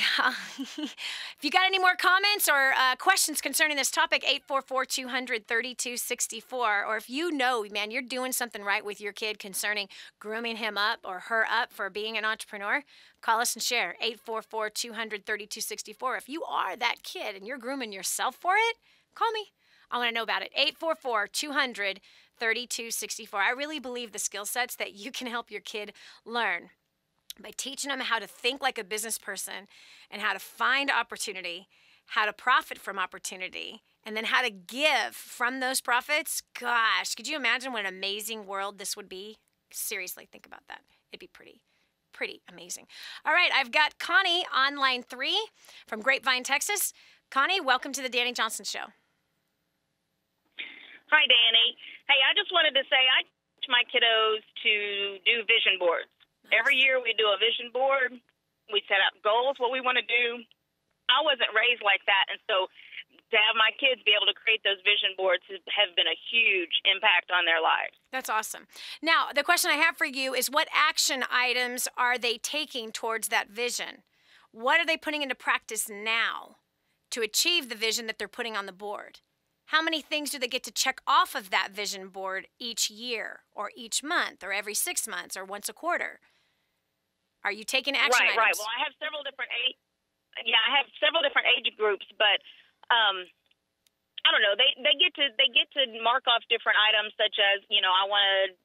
if you got any more comments or questions concerning this topic, 844-200-3264. Or if you know, man, you're doing something right with your kid concerning grooming him up or her up for being an entrepreneur, call us and share, 844-200-3264. If you are that kid and you're grooming yourself for it, call me. I want to know about it, 844-200-3264. I really believe the skill sets that you can help your kid learn by teaching them how to think like a business person and how to find opportunity, how to profit from opportunity, and then how to give from those profits. Gosh, could you imagine what an amazing world this would be? Seriously, think about that. It'd be pretty amazing. All right, I've got Connie on line 3 from Grapevine, Texas. Connie, welcome to the Dani Johnson Show. Hi, Dani. Hey, I just wanted to say I teach my kiddos to do vision boards. Every year we do a vision board. We set up goals, what we want to do. I wasn't raised like that, and so to have my kids be able to create those vision boards has been a huge impact on their lives. That's awesome. Now, the question I have for you is, what action items are they taking towards that vision? What are they putting into practice now to achieve the vision that they're putting on the board? How many things do they get to check off of that vision board each year or each month or every 6 months or once a quarter? Are you taking action items? Right. Well, I have several different age groups, but I don't know. They get to mark off different items, such as, I want to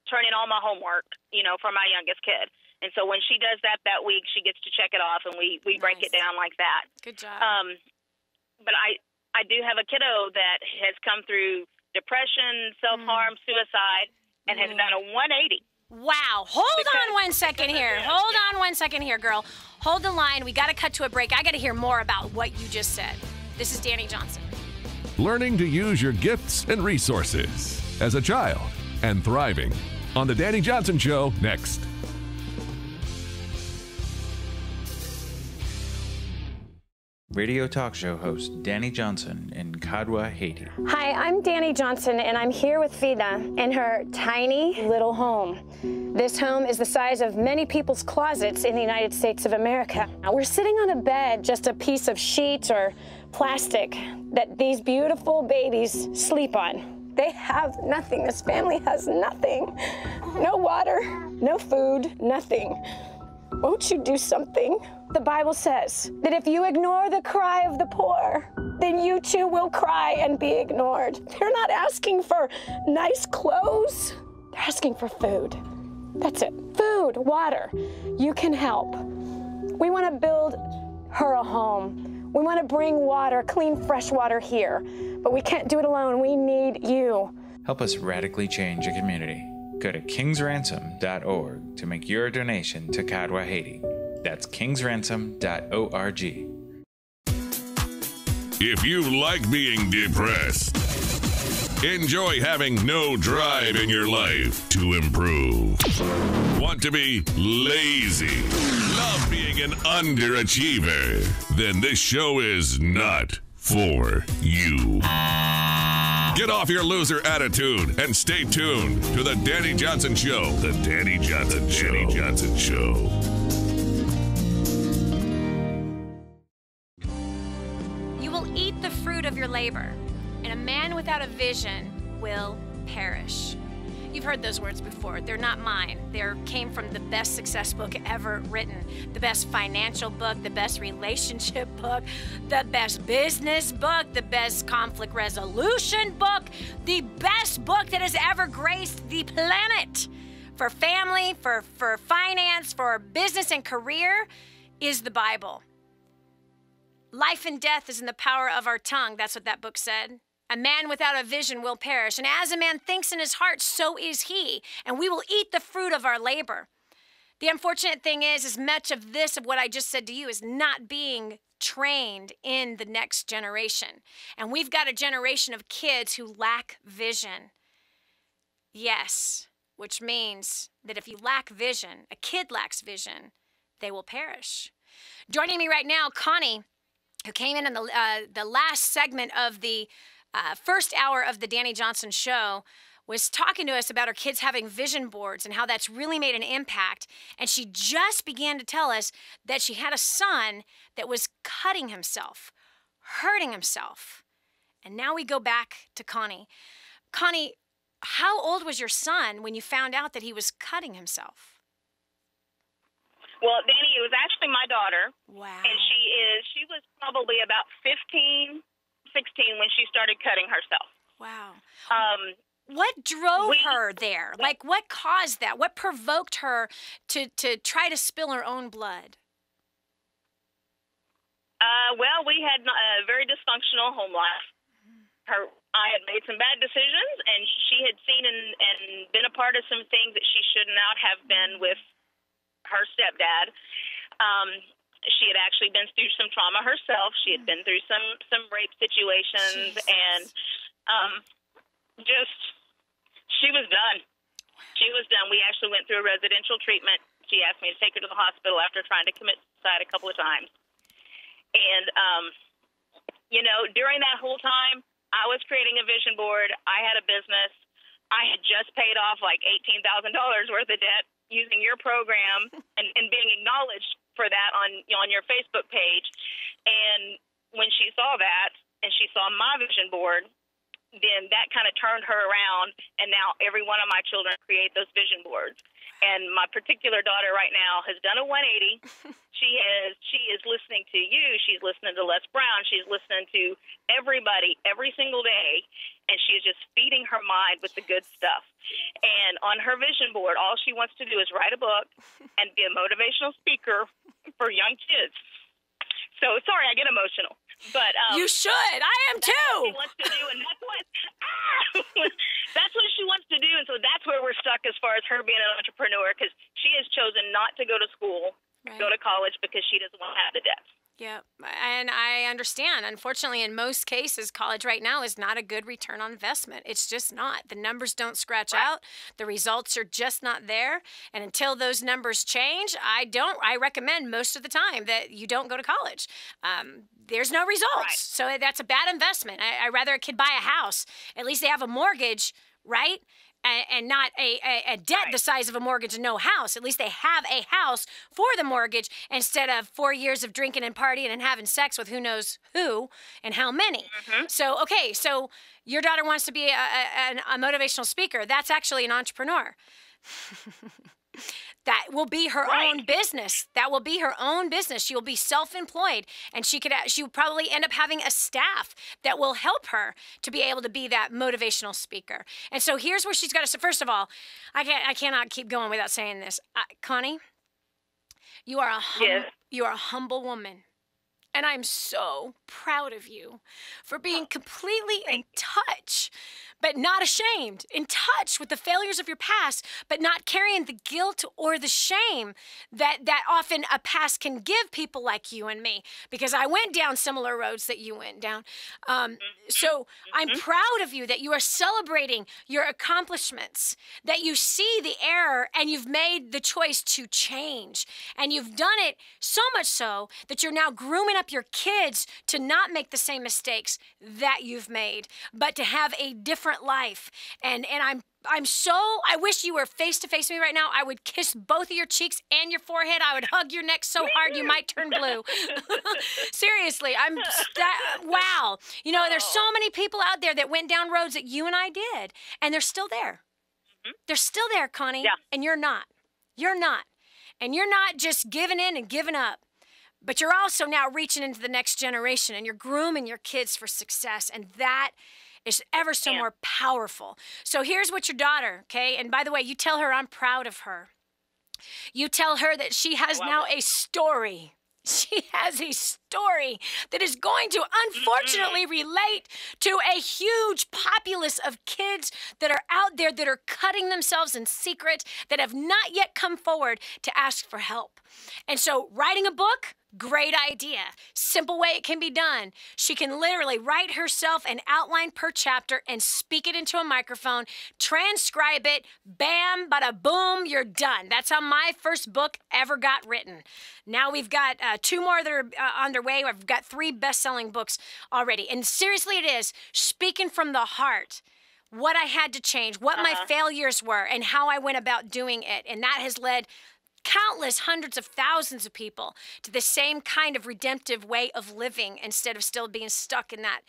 turn in all my homework, for my youngest kid. And so when she does that week, she gets to check it off, and we break it down like that. Good job. But I do have a kiddo that has come through depression, self-harm, suicide, and has done a 180. Wow. Hold on one second here, girl. Hold the line. We got to cut to a break. I got to hear more about what you just said. This is Dani Johnson. Learning to use your gifts and resources as a child and thriving on the Dani Johnson Show next. Radio talk show host Dani Johnson in Kadwa, Haiti. Hi, I'm Dani Johnson, and I'm here with Vida in her tiny little home. This home is the size of many people's closets in the United States of America. Now, we're sitting on a bed, just a piece of sheet or plastic that these beautiful babies sleep on. They have nothing. This family has nothing. No water, no food, nothing. Won't you do something? The Bible says that if you ignore the cry of the poor, then you too will cry and be ignored. They're not asking for nice clothes. They're asking for food. That's it. Food, water. You can help. We want to build her a home. We want to bring water, clean, fresh water here. But we can't do it alone. We need you. Help us radically change a community. Go to kingsransom.org to make your donation to Kadwa, Haiti. That's kingsransom.org. If you like being depressed, enjoy having no drive in your life to improve, want to be lazy, love being an underachiever, then this show is not for you. Get off your loser attitude and stay tuned to the Dani Johnson Show. The Dani Johnson Show. Dani Johnson Show. You will eat the fruit of your labor, and a man without a vision will perish. You've heard those words before. They're not mine. They came from the best success book ever written, the best financial book, the best relationship book, the best business book, the best conflict resolution book, the best book that has ever graced the planet for family, for finance, for business and career is the Bible. Life and death is in the power of our tongue. That's what that book said. A man without a vision will perish. And as a man thinks in his heart, so is he. And we will eat the fruit of our labor. The unfortunate thing is much of this, of what I just said to you, is not being trained in the next generation. And we've got a generation of kids who lack vision. Yes, which means that if you lack vision, a kid lacks vision, they will perish. Joining me right now, Connie, who came in the last segment of the first hour of the Dani Johnson Show, was talking to us about her kids having vision boards and how that's really made an impact. And she just began to tell us that she had a son that was cutting himself, hurting himself. And now we go back to Connie. Connie, how old was your son when you found out that he was cutting himself? Well, Dani, it was actually my daughter. Wow. And she was probably about 15, 16 when she started cutting herself. Wow. What drove her there? Like, what caused that? What provoked her to try to spill her own blood? Well, we had a very dysfunctional home life. I had made some bad decisions, and she had seen and been a part of some things that she should not have been with her stepdad. She had actually been through some trauma herself. She had been through some rape situations, and she was done. She was done. We actually went through a residential treatment. She asked me to take her to the hospital after trying to commit suicide a couple of times. And, during that whole time, I was creating a vision board. I had a business. I had just paid off like $18,000 worth of debt using your program and being acknowledged for that on your Facebook page. And when she saw that and she saw my vision board, then that kind of turned her around, and now every one of my children create those vision boards. And my particular daughter right now has done a 180. She is listening to you. She's listening to Les Brown. She's listening to everybody every single day, and she is just feeding her mind with the good stuff. And on her vision board, all she wants to do is write a book and be a motivational speaker for young kids. So sorry, I get emotional, but you should. I am too. That's what she wants to do, and that's what she wants to do. And so that's where we're stuck as far as her being an entrepreneur, because she has chosen not to go to school, go to college, because she doesn't want to have the debt. Yeah, and I understand. Unfortunately, in most cases, college right now is not a good return on investment. It's just not. The numbers don't scratch out. The results are just not there. And until those numbers change, I recommend most of the time that you don't go to college. There's no results. So that's a bad investment. I'd rather a kid buy a house. At least they have a mortgage, right? And not a debt the size of a mortgage and no house. At least they have a house for the mortgage instead of 4 years of drinking and partying and having sex with who knows who and how many. So, okay, so your daughter wants to be a motivational speaker. That's actually an entrepreneur. That will be her own business. That will be her own business. She will be self-employed, and she will probably end up having a staff that will help her to be able to be that motivational speaker. And so here's where she's got to. So first of all, I cannot keep going without saying this, Connie. You are a humble woman. And I'm so proud of you for being completely in touch, but not ashamed, in touch with the failures of your past, but not carrying the guilt or the shame that often a past can give people like you and me, because I went down similar roads that you went down. So I'm proud of you that you are celebrating your accomplishments, that you see the error and you've made the choice to change. And you've done it so much so that you're now grooming up your kids to not make the same mistakes that you've made, but to have a different life. And I wish you were face to face with me right now. I would kiss both of your cheeks and your forehead. I would hug your neck so hard you might turn blue. Seriously, wow. You know, there's so many people out there that went down roads that you and I did, and they're still there. They're still there, Connie, and you're not. You're not. And you're not just giving in and giving up, but you're also now reaching into the next generation, and you're grooming your kids for success, and that is ever so more powerful. So here's what your daughter, okay? And by the way, you tell her I'm proud of her. You tell her that she has now a story. She has a story that is going to unfortunately relate to a huge populace of kids that are out there that are cutting themselves in secret, that have not yet come forward to ask for help. And so writing a book, great idea. Simple way it can be done. She can literally write herself an outline per chapter and speak it into a microphone, transcribe it, bam, bada boom, you're done. That's how my first book ever got written. Now we've got 2 more that are on their way. I've got 3 best-selling books already. And seriously, it is speaking from the heart. What I had to change, what my failures were, and how I went about doing it. And that has led countless hundreds of thousands of people to the same kind of redemptive way of living instead of still being stuck in that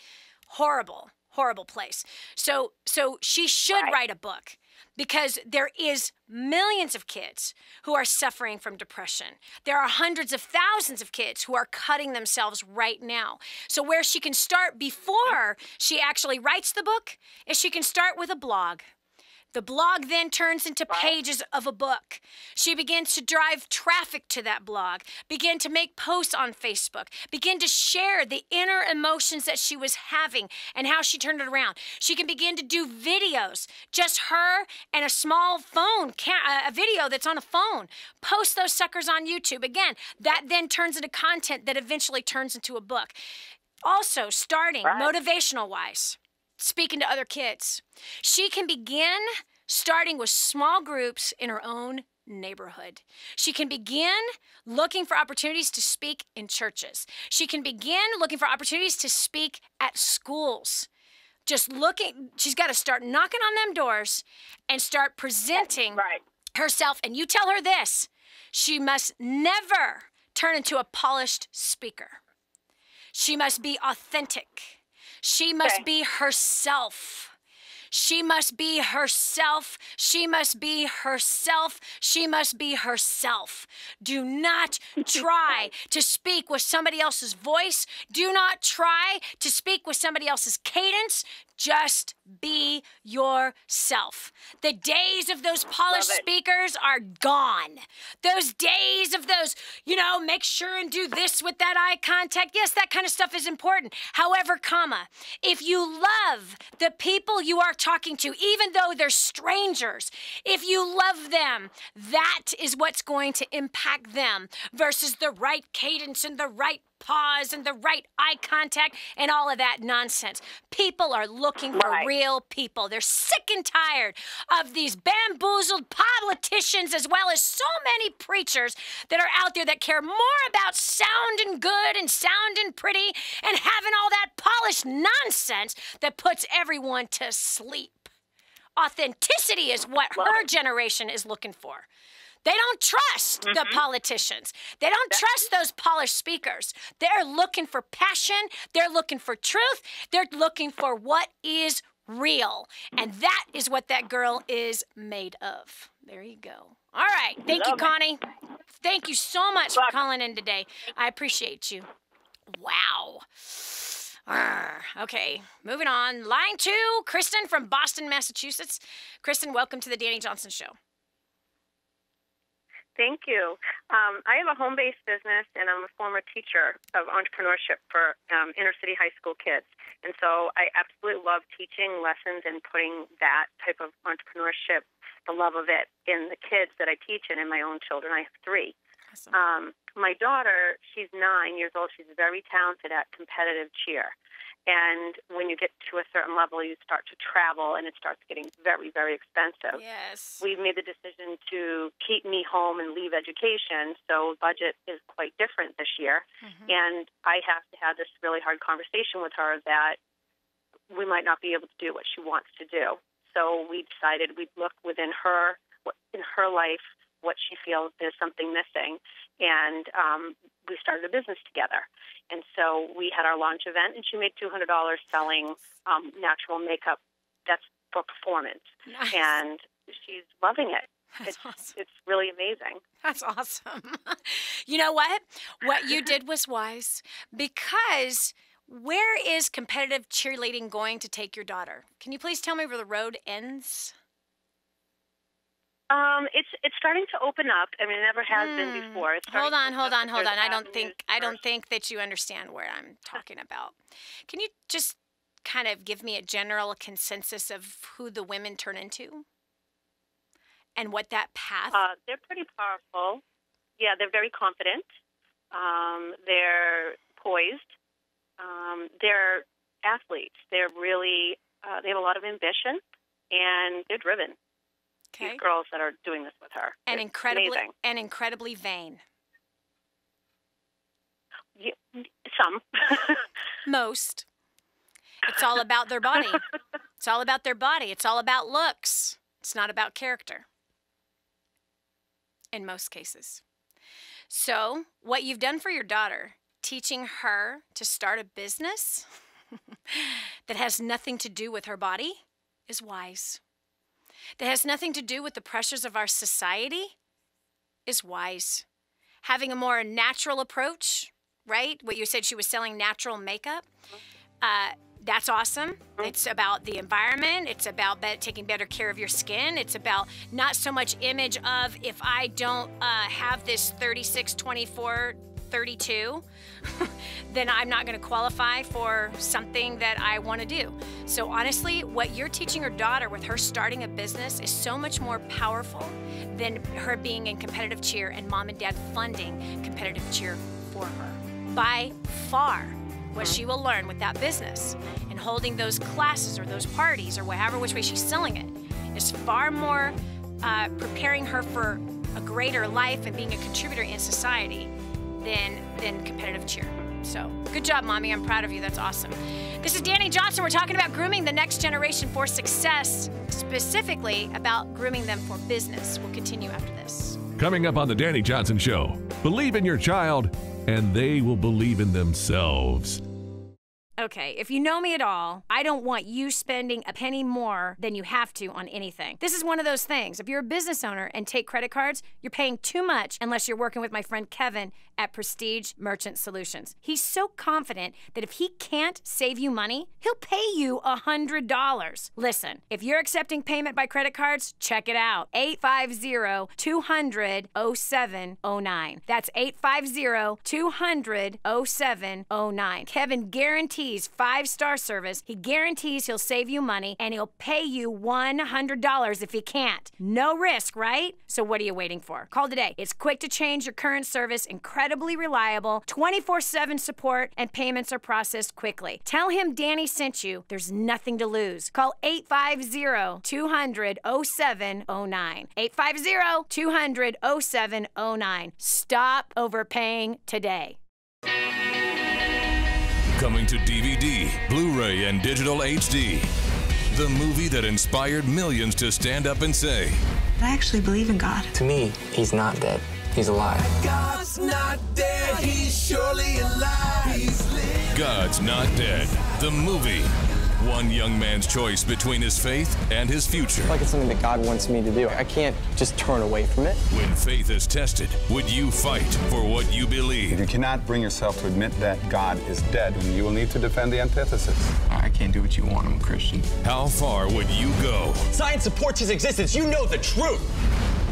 horrible, horrible place. So she should write a book, because there is millions of kids who are suffering from depression. There are hundreds of thousands of kids who are cutting themselves right now. So where she can start before she actually writes the book is she can start with a blog. The blog then turns into pages of a book. She begins to drive traffic to that blog, begin to make posts on Facebook, begin to share the inner emotions that she was having and how she turned it around. She can begin to do videos, just her and a small phone, a video that's on a phone. Post those suckers on YouTube. Again, that then turns into content that eventually turns into a book. Also, starting motivational-wise, speaking to other kids. She can begin starting with small groups in her own neighborhood. She can begin looking for opportunities to speak in churches. She can begin looking for opportunities to speak at schools. Just looking, she's got to start knocking on them doors and start presenting herself. And you tell her this, she must never turn into a polished speaker. She must be authentic. She must be herself. She must be herself. She must be herself. She must be herself. Do not try to speak with somebody else's voice. Do not try to speak with somebody else's cadence. Just be yourself. The days of those polished speakers are gone. Those days of those, make sure and do this with that eye contact. Yes, that kind of stuff is important. However, if you love the people you are talking to, even though they're strangers, if you love them, that is what's going to impact them versus the right cadence and the right pause and the right eye contact and all of that nonsense. People are looking for real people. They're sick and tired of these bamboozled politicians as well as so many preachers that are out there that care more about sounding good and sounding pretty and having all that polished nonsense that puts everyone to sleep. Authenticity is what her generation is looking for. They don't trust the politicians. They don't trust those polished speakers. They're looking for passion. They're looking for truth. They're looking for what is real. And that is what that girl is made of. There you go. All right. Thank you, Connie. Thank you so much for calling in today. I appreciate you. Wow. Okay, moving on. Line 2, Kristen from Boston, Massachusetts. Kristen, welcome to the Dani Johnson Show. Thank you. I have a home-based business, and I'm a former teacher of entrepreneurship for inner-city high school kids. And so I absolutely love teaching lessons and putting that type of entrepreneurship, the love of it, in the kids that I teach and in my own children. I have 3. Awesome. My daughter, she's 9 years old. She's very talented at competitive cheer. And when you get to a certain level, you start to travel, and it starts getting very, very expensive. Yes. We've made the decision to keep me home and leave education, so budget is quite different this year. Mm-hmm. And I have to have this really hard conversation with her that we might not be able to do what she wants to do. So we decided we'd look within her, in her life, what she feels there's something missing. And we started a business together. And so we had our launch event, and she made $200 selling natural makeup. That's for performance. Nice. And she's loving it. That's awesome. It's really amazing. That's awesome. You know what? What you did was wise, because where is competitive cheerleading going to take your daughter? Can you please tell me where the road ends? It's starting to open up. I mean, it never has been before. Hold on. I don't think that you understand where I'm talking about. Can you just kind of give me a general consensus of who the women turn into and what that path? They're pretty powerful. Yeah, they're very confident. They're poised. They're athletes. They're really they have a lot of ambition, and they're driven. Okay. These girls that are doing this with her. And it's incredibly vain. Yeah, some. Most. It's all about their body. It's all about their body. It's all about looks. It's not about character. In most cases. So, what you've done for your daughter, teaching her to start a business that has nothing to do with her body, is wise. That has nothing to do with the pressures of our society is wise. Having a more natural approach, right? What you said, she was selling natural makeup. That's awesome. It's about the environment. It's about taking better care of your skin. It's about not so much image of, if I don't have this 36, 24, 32, then I'm not going to qualify for something that I want to do. So honestly, what you're teaching your daughter with her starting a business is so much more powerful than her being in competitive cheer and mom and dad funding competitive cheer for her. By far, what she will learn with that business and holding those classes or those parties or however which way she's selling it is far more preparing her for a greater life and being a contributor in society than competitive cheer. So, good job, Mommy. I'm proud of you. That's awesome. This is Dani Johnson. We're talking about grooming the next generation for success, specifically about grooming them for business. We'll continue after this. Coming up on the Dani Johnson Show, believe in your child, and they will believe in themselves. Okay, if you know me at all, I don't want you spending a penny more than you have to on anything. This is one of those things. If you're a business owner and take credit cards, you're paying too much unless you're working with my friend Kevin at Prestige Merchant Solutions. He's so confident that if he can't save you money, he'll pay you $100. Listen, if you're accepting payment by credit cards, check it out. 850-200-0709. That's 850-200-0709. Kevin guarantees 5-star service. He guarantees he'll save you money, and he'll pay you $100 if he can't. No risk, right? So what are you waiting for? Call today. It's quick to change your current service, incredibly reliable, 24/7 support, and payments are processed quickly. Tell him Dani sent you. There's nothing to lose. Call 850-200-0709. 850-200-0709. Stop overpaying today. Coming to DVD, Blu-ray, and digital HD. The movie that inspired millions to stand up and say, I actually believe in God. To me, he's not dead. He's alive. God's not dead. He's surely alive. He's living. God's Not Dead, the movie. One young man's choice between his faith and his future. Like it's something that God wants me to do. I can't just turn away from it. When faith is tested, would you fight for what you believe? You cannot bring yourself to admit that God is dead, and you will need to defend the antithesis. I can't do what you want. I'm a Christian. How far would you go? Science supports his existence. You know the truth.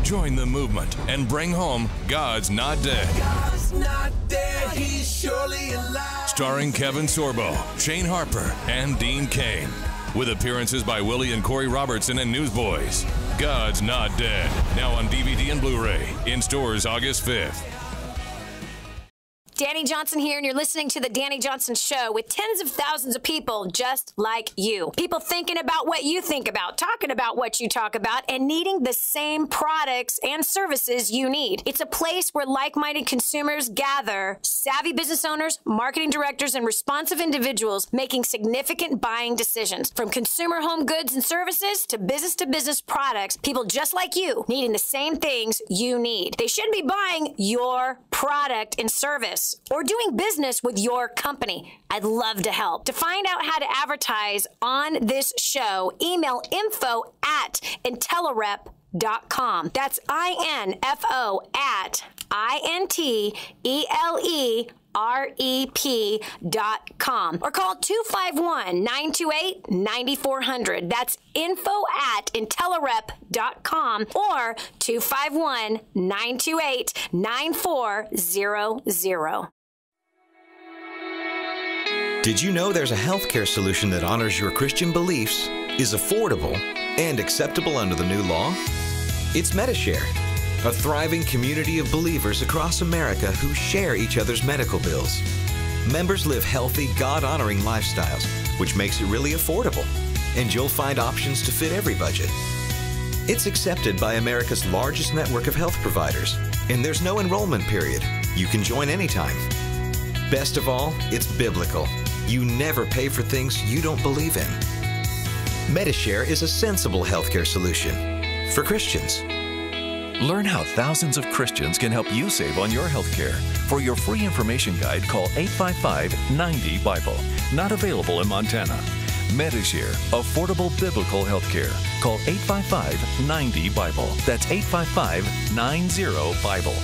Join the movement and bring home God's Not Dead. God's not dead, he's surely alive. Starring Kevin Sorbo, Shane Harper, and Dean Cain. With appearances by Willie and Corey Robertson and Newsboys. God's Not Dead. Now on DVD and Blu-ray. In stores August 5th. Dani Johnson here, and you're listening to the Dani Johnson Show with tens of thousands of people just like you. People thinking about what you think about, talking about what you talk about, and needing the same products and services you need. It's a place where like-minded consumers gather, savvy business owners, marketing directors, and responsive individuals making significant buying decisions. From consumer home goods and services to business products, people just like you needing the same things you need. They shouldn't be buying your product and service or doing business with your company. I'd love to help. To find out how to advertise on this show, email info@intelerep.com. That's info at INTELEREP.com or call 251-928-9400. That's info@intelerep.com or 251-928-9400. Did you know there's a healthcare solution that honors your Christian beliefs, is affordable, and acceptable under the new law? It's Medishare, a thriving community of believers across America who share each other's medical bills. Members live healthy, God-honoring lifestyles, which makes it really affordable, and you'll find options to fit every budget. It's accepted by America's largest network of health providers, and there's no enrollment period. You can join anytime. Best of all, it's biblical. You never pay for things you don't believe in. Medishare is a sensible healthcare solution for Christians. Learn how thousands of Christians can help you save on your health care. For your free information guide, call 855-90-BIBLE. Not available in Montana. Medishare, affordable biblical health care. Call 855-90-BIBLE. That's 855-90-BIBLE.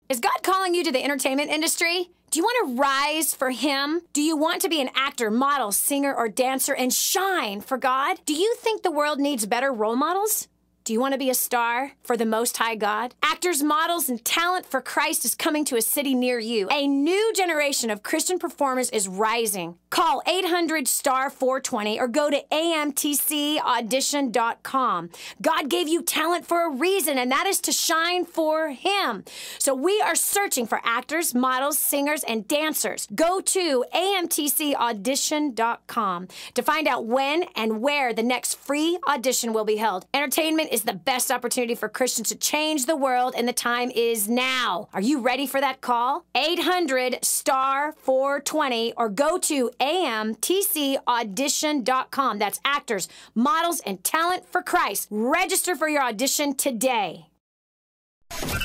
Is God calling you to the entertainment industry? Do you want to rise for Him? Do you want to be an actor, model, singer, or dancer and shine for God? Do you think the world needs better role models? Do you want to be a star for the Most High God? Actors, models, and talent for Christ is coming to a city near you. A new generation of Christian performers is rising. Call 800-STAR-420 or go to amtcaudition.com. God gave you talent for a reason, and that is to shine for Him. So we are searching for actors, models, singers, and dancers. Go to amtcaudition.com to find out when and where the next free audition will be held. Entertainment is the best opportunity for Christians to change the world, and the time is now. Are you ready for that call? 800-STAR-420 or go to amtcaudition.com. That's actors, models, and talent for Christ. Register for your audition today.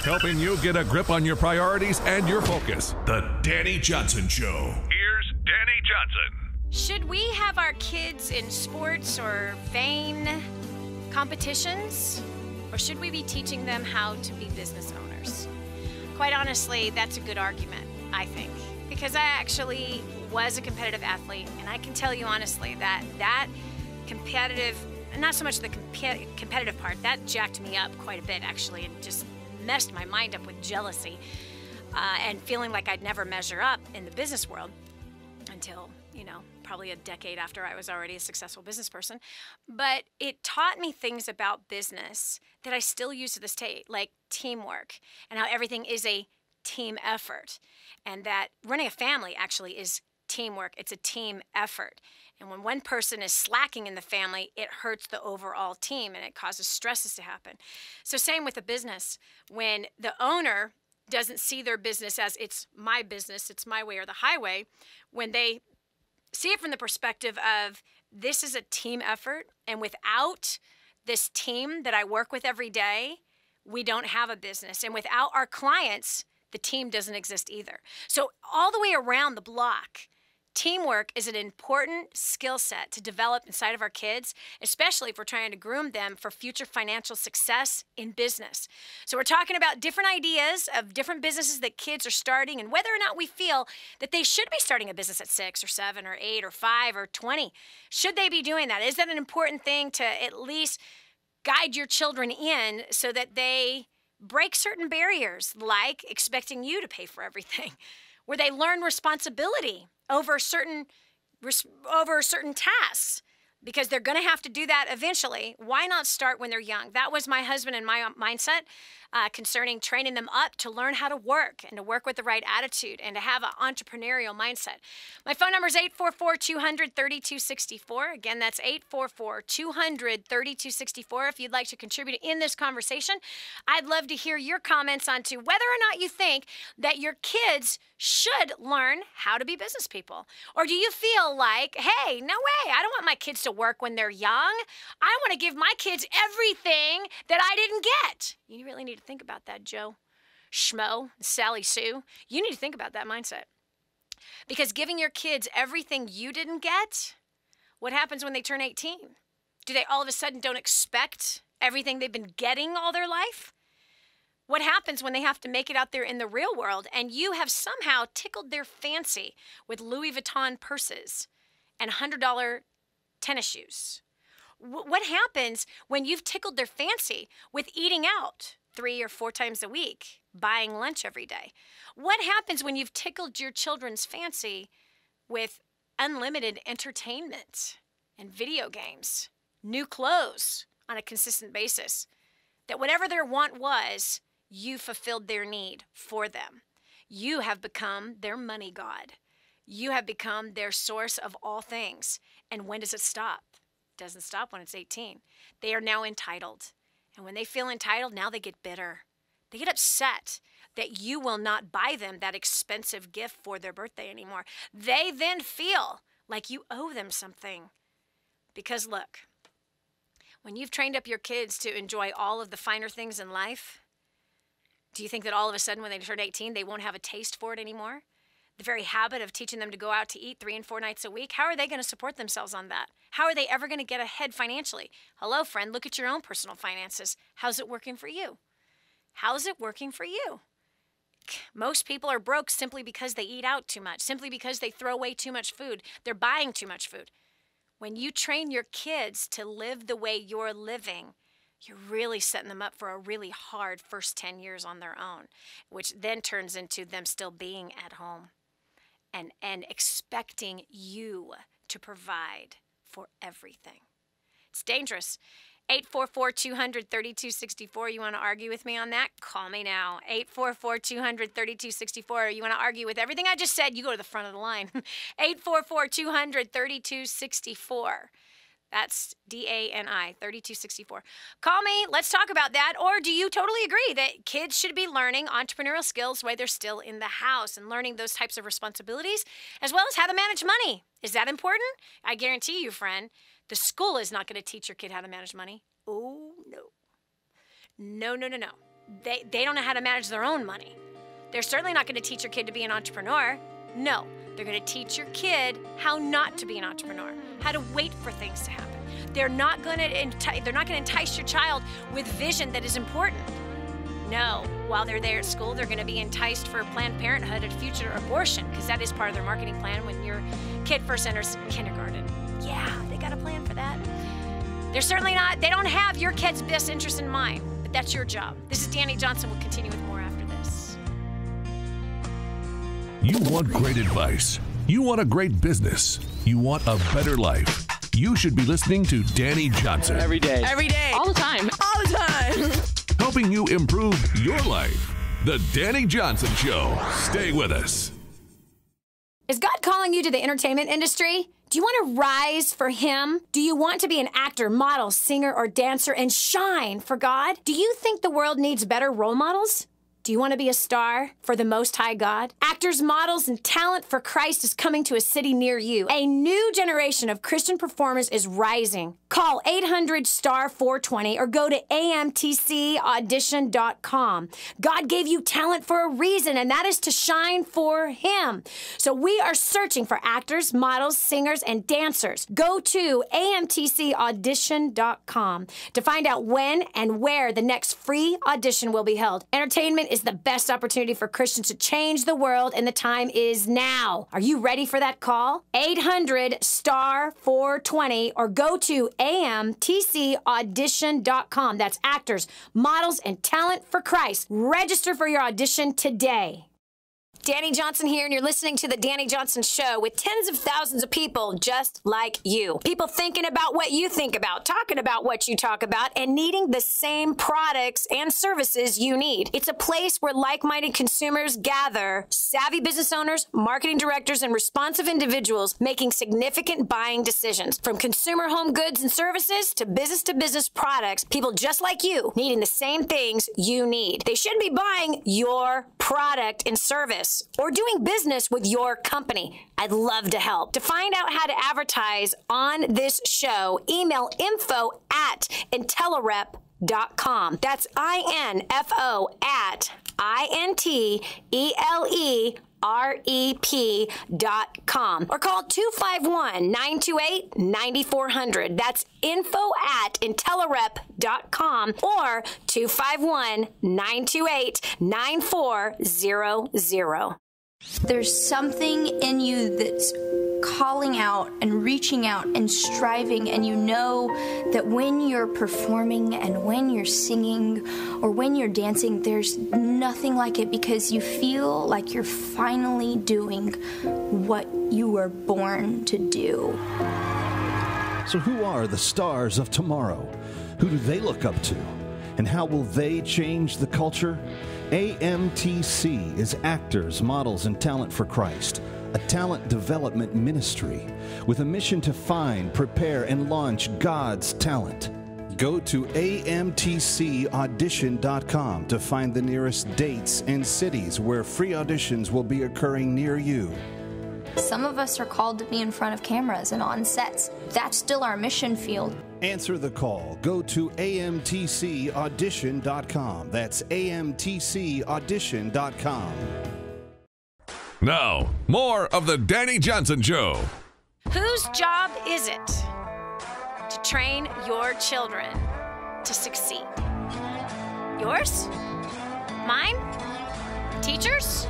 Helping you get a grip on your priorities and your focus. The Dani Johnson Show. Here's Dani Johnson. Should we have our kids in sports or vain competitions, or should we be teaching them how to be business owners? Quite honestly, that's a good argument, I think, because I actually was a competitive athlete, and I can tell you honestly that competitive, not so much the competitive part, that jacked me up quite a bit actually, and just messed my mind up with jealousy and feeling like I'd never measure up in the business world until, probably a decade after I was already a successful business person. But it taught me things about business that I still use to this day, like teamwork and how everything is a team effort, and that running a family actually is teamwork. It's a team effort. And when one person is slacking in the family, it hurts the overall team and it causes stresses to happen. So same with a business. When the owner doesn't see their business as it's my business, it's my way or the highway, when they see it from the perspective of this is a team effort, and without this team that I work with every day, we don't have a business. And without our clients, the team doesn't exist either. So all the way around the block, Teamwork is an important skill set to develop inside of our kids, especially if we're trying to groom them for future financial success in business. So we're talking about different ideas of different businesses that kids are starting and whether or not we feel that they should be starting a business at 6 or 7 or 8 or 5 or 20. Should they be doing that? Is that an important thing to at least guide your children in so that they break certain barriers, like expecting you to pay for everything, where they learn responsibility over certain tasks, because they're going to have to do that eventually. Why not start when they're young? That was my husband and my mindset concerning training them up to learn how to work and to work with the right attitude and to have an entrepreneurial mindset. My phone number is 844-200-3264. Again, that's 844-200-3264. If you'd like to contribute in this conversation, I'd love to hear your comments on to whether or not you think that your kids should learn how to be business people. Or do you feel like, hey, no way, I don't want my kids to work when they're young. I want to give my kids everything that I didn't get. You really need to think about that, Joe Schmo, Sally Sue. You need to think about that mindset. Because giving your kids everything you didn't get, what happens when they turn 18? Do they all of a sudden don't expect everything they've been getting all their life? What happens when they have to make it out there in the real world and you have somehow tickled their fancy with Louis Vuitton purses and $100 tennis shoes? What happens when you've tickled their fancy with eating out 3 or 4 times a week, buying lunch every day? What happens when you've tickled your children's fancy with unlimited entertainment and video games, new clothes on a consistent basis? That whatever their want was, you fulfilled their need for them. You have become their money god. You have become their source of all things. And when does it stop? It doesn't stop when it's 18. They are now entitled. And when they feel entitled, now they get bitter. They get upset that you will not buy them that expensive gift for their birthday anymore. They then feel like you owe them something. Because look, when you've trained up your kids to enjoy all of the finer things in life, do you think that all of a sudden when they turn 18, they won't have a taste for it anymore? The very habit of teaching them to go out to eat 3 and 4 nights a week, how are they going to support themselves on that? How are they ever going to get ahead financially? Hello, friend, look at your own personal finances. How's it working for you? How's it working for you? Most people are broke simply because they eat out too much, simply because they throw away too much food. They're buying too much food. When you train your kids to live the way you're living, you're really setting them up for a really hard first 10 years on their own, which then turns into them still being at home and expecting you to provide for everything. It's dangerous. 844-200-3264. You want to argue with me on that? Call me now. 844-200-3264. You want to argue with everything I just said? You go to the front of the line. 844-200-3264. That's DANI, 3264. Call me. Let's talk about that. Or do you totally agree that kids should be learning entrepreneurial skills while they're still in the house and learning those types of responsibilities, as well as how to manage money? Is that important? I guarantee you, friend, the school is not going to teach your kid how to manage money. Oh, no. No. They don't know how to manage their own money. They're certainly not going to teach your kid to be an entrepreneur. No. They're going to teach your kid how not to be an entrepreneur, how to wait for things to happen. They're not going to entice your child with vision that is important. No, while they're there at school, they're going to be enticed for Planned Parenthood and future abortion, because that is part of their marketing plan when your kid first enters kindergarten. Yeah, they got a plan for that. They're certainly not, they don't have your kid's best interest in mind, but that's your job. This is Dani Johnson. We'll continue with more after this. You want great advice. You want a great business. You want a better life. You should be listening to Dani Johnson. Every day. Every day. All the time. All the time. Helping you improve your life. The Dani Johnson Show. Stay with us. Is God calling you to the entertainment industry? Do you want to rise for Him? Do you want to be an actor, model, singer, or dancer and shine for God? Do you think the world needs better role models? Do Do you want to be a star for the Most High God? Actors, models, and talent for Christ is coming to a city near you. A new generation of Christian performers is rising. Call 800-STAR-420 or go to amtcaudition.com. God gave you talent for a reason, and that is to shine for Him. So we are searching for actors, models, singers, and dancers. Go to amtcaudition.com to find out when and where the next free audition will be held. Entertainment is the best opportunity for Christians to change the world, and the time is now. Are you ready for that call? 800-STAR-420 or go to amtcaudition.com. That's actors, models, and talent for Christ. Register for your audition today. Dani Johnson here, and you're listening to the Dani Johnson Show with tens of thousands of people just like you. People thinking about what you think about, talking about what you talk about, and needing the same products and services you need. It's a place where like-minded consumers gather, savvy business owners, marketing directors, and responsive individuals making significant buying decisions. From consumer home goods and services to business products, people just like you needing the same things you need. They should be buying your product and service or doing business with your company. I'd love to help. To find out how to advertise on this show, email info@intelerep.com. That's info@INTELEREP.com or call 251-928-9400. That's info@intelerep.com or 251-928-9400. There's something in you that's calling out and reaching out and striving, and you know that when you're performing and when you're singing or when you're dancing, there's nothing like it because you feel like you're finally doing what you were born to do. So who are the stars of tomorrow? Who do they look up to? And how will they change the culture? AMTC is Actors, Models, and Talent for Christ, a talent development ministry with a mission to find, prepare, and launch God's talent. Go to amtcaudition.com to find the nearest dates and cities where free auditions will be occurring near you. Some of us are called to be in front of cameras and on sets. That's still our mission field. Answer the call. Go to amtcaudition.com. That's amtcaudition.com. Now, more of the Dani Johnson Show. Whose job is it to train your children to succeed? Yours? Mine? Teachers?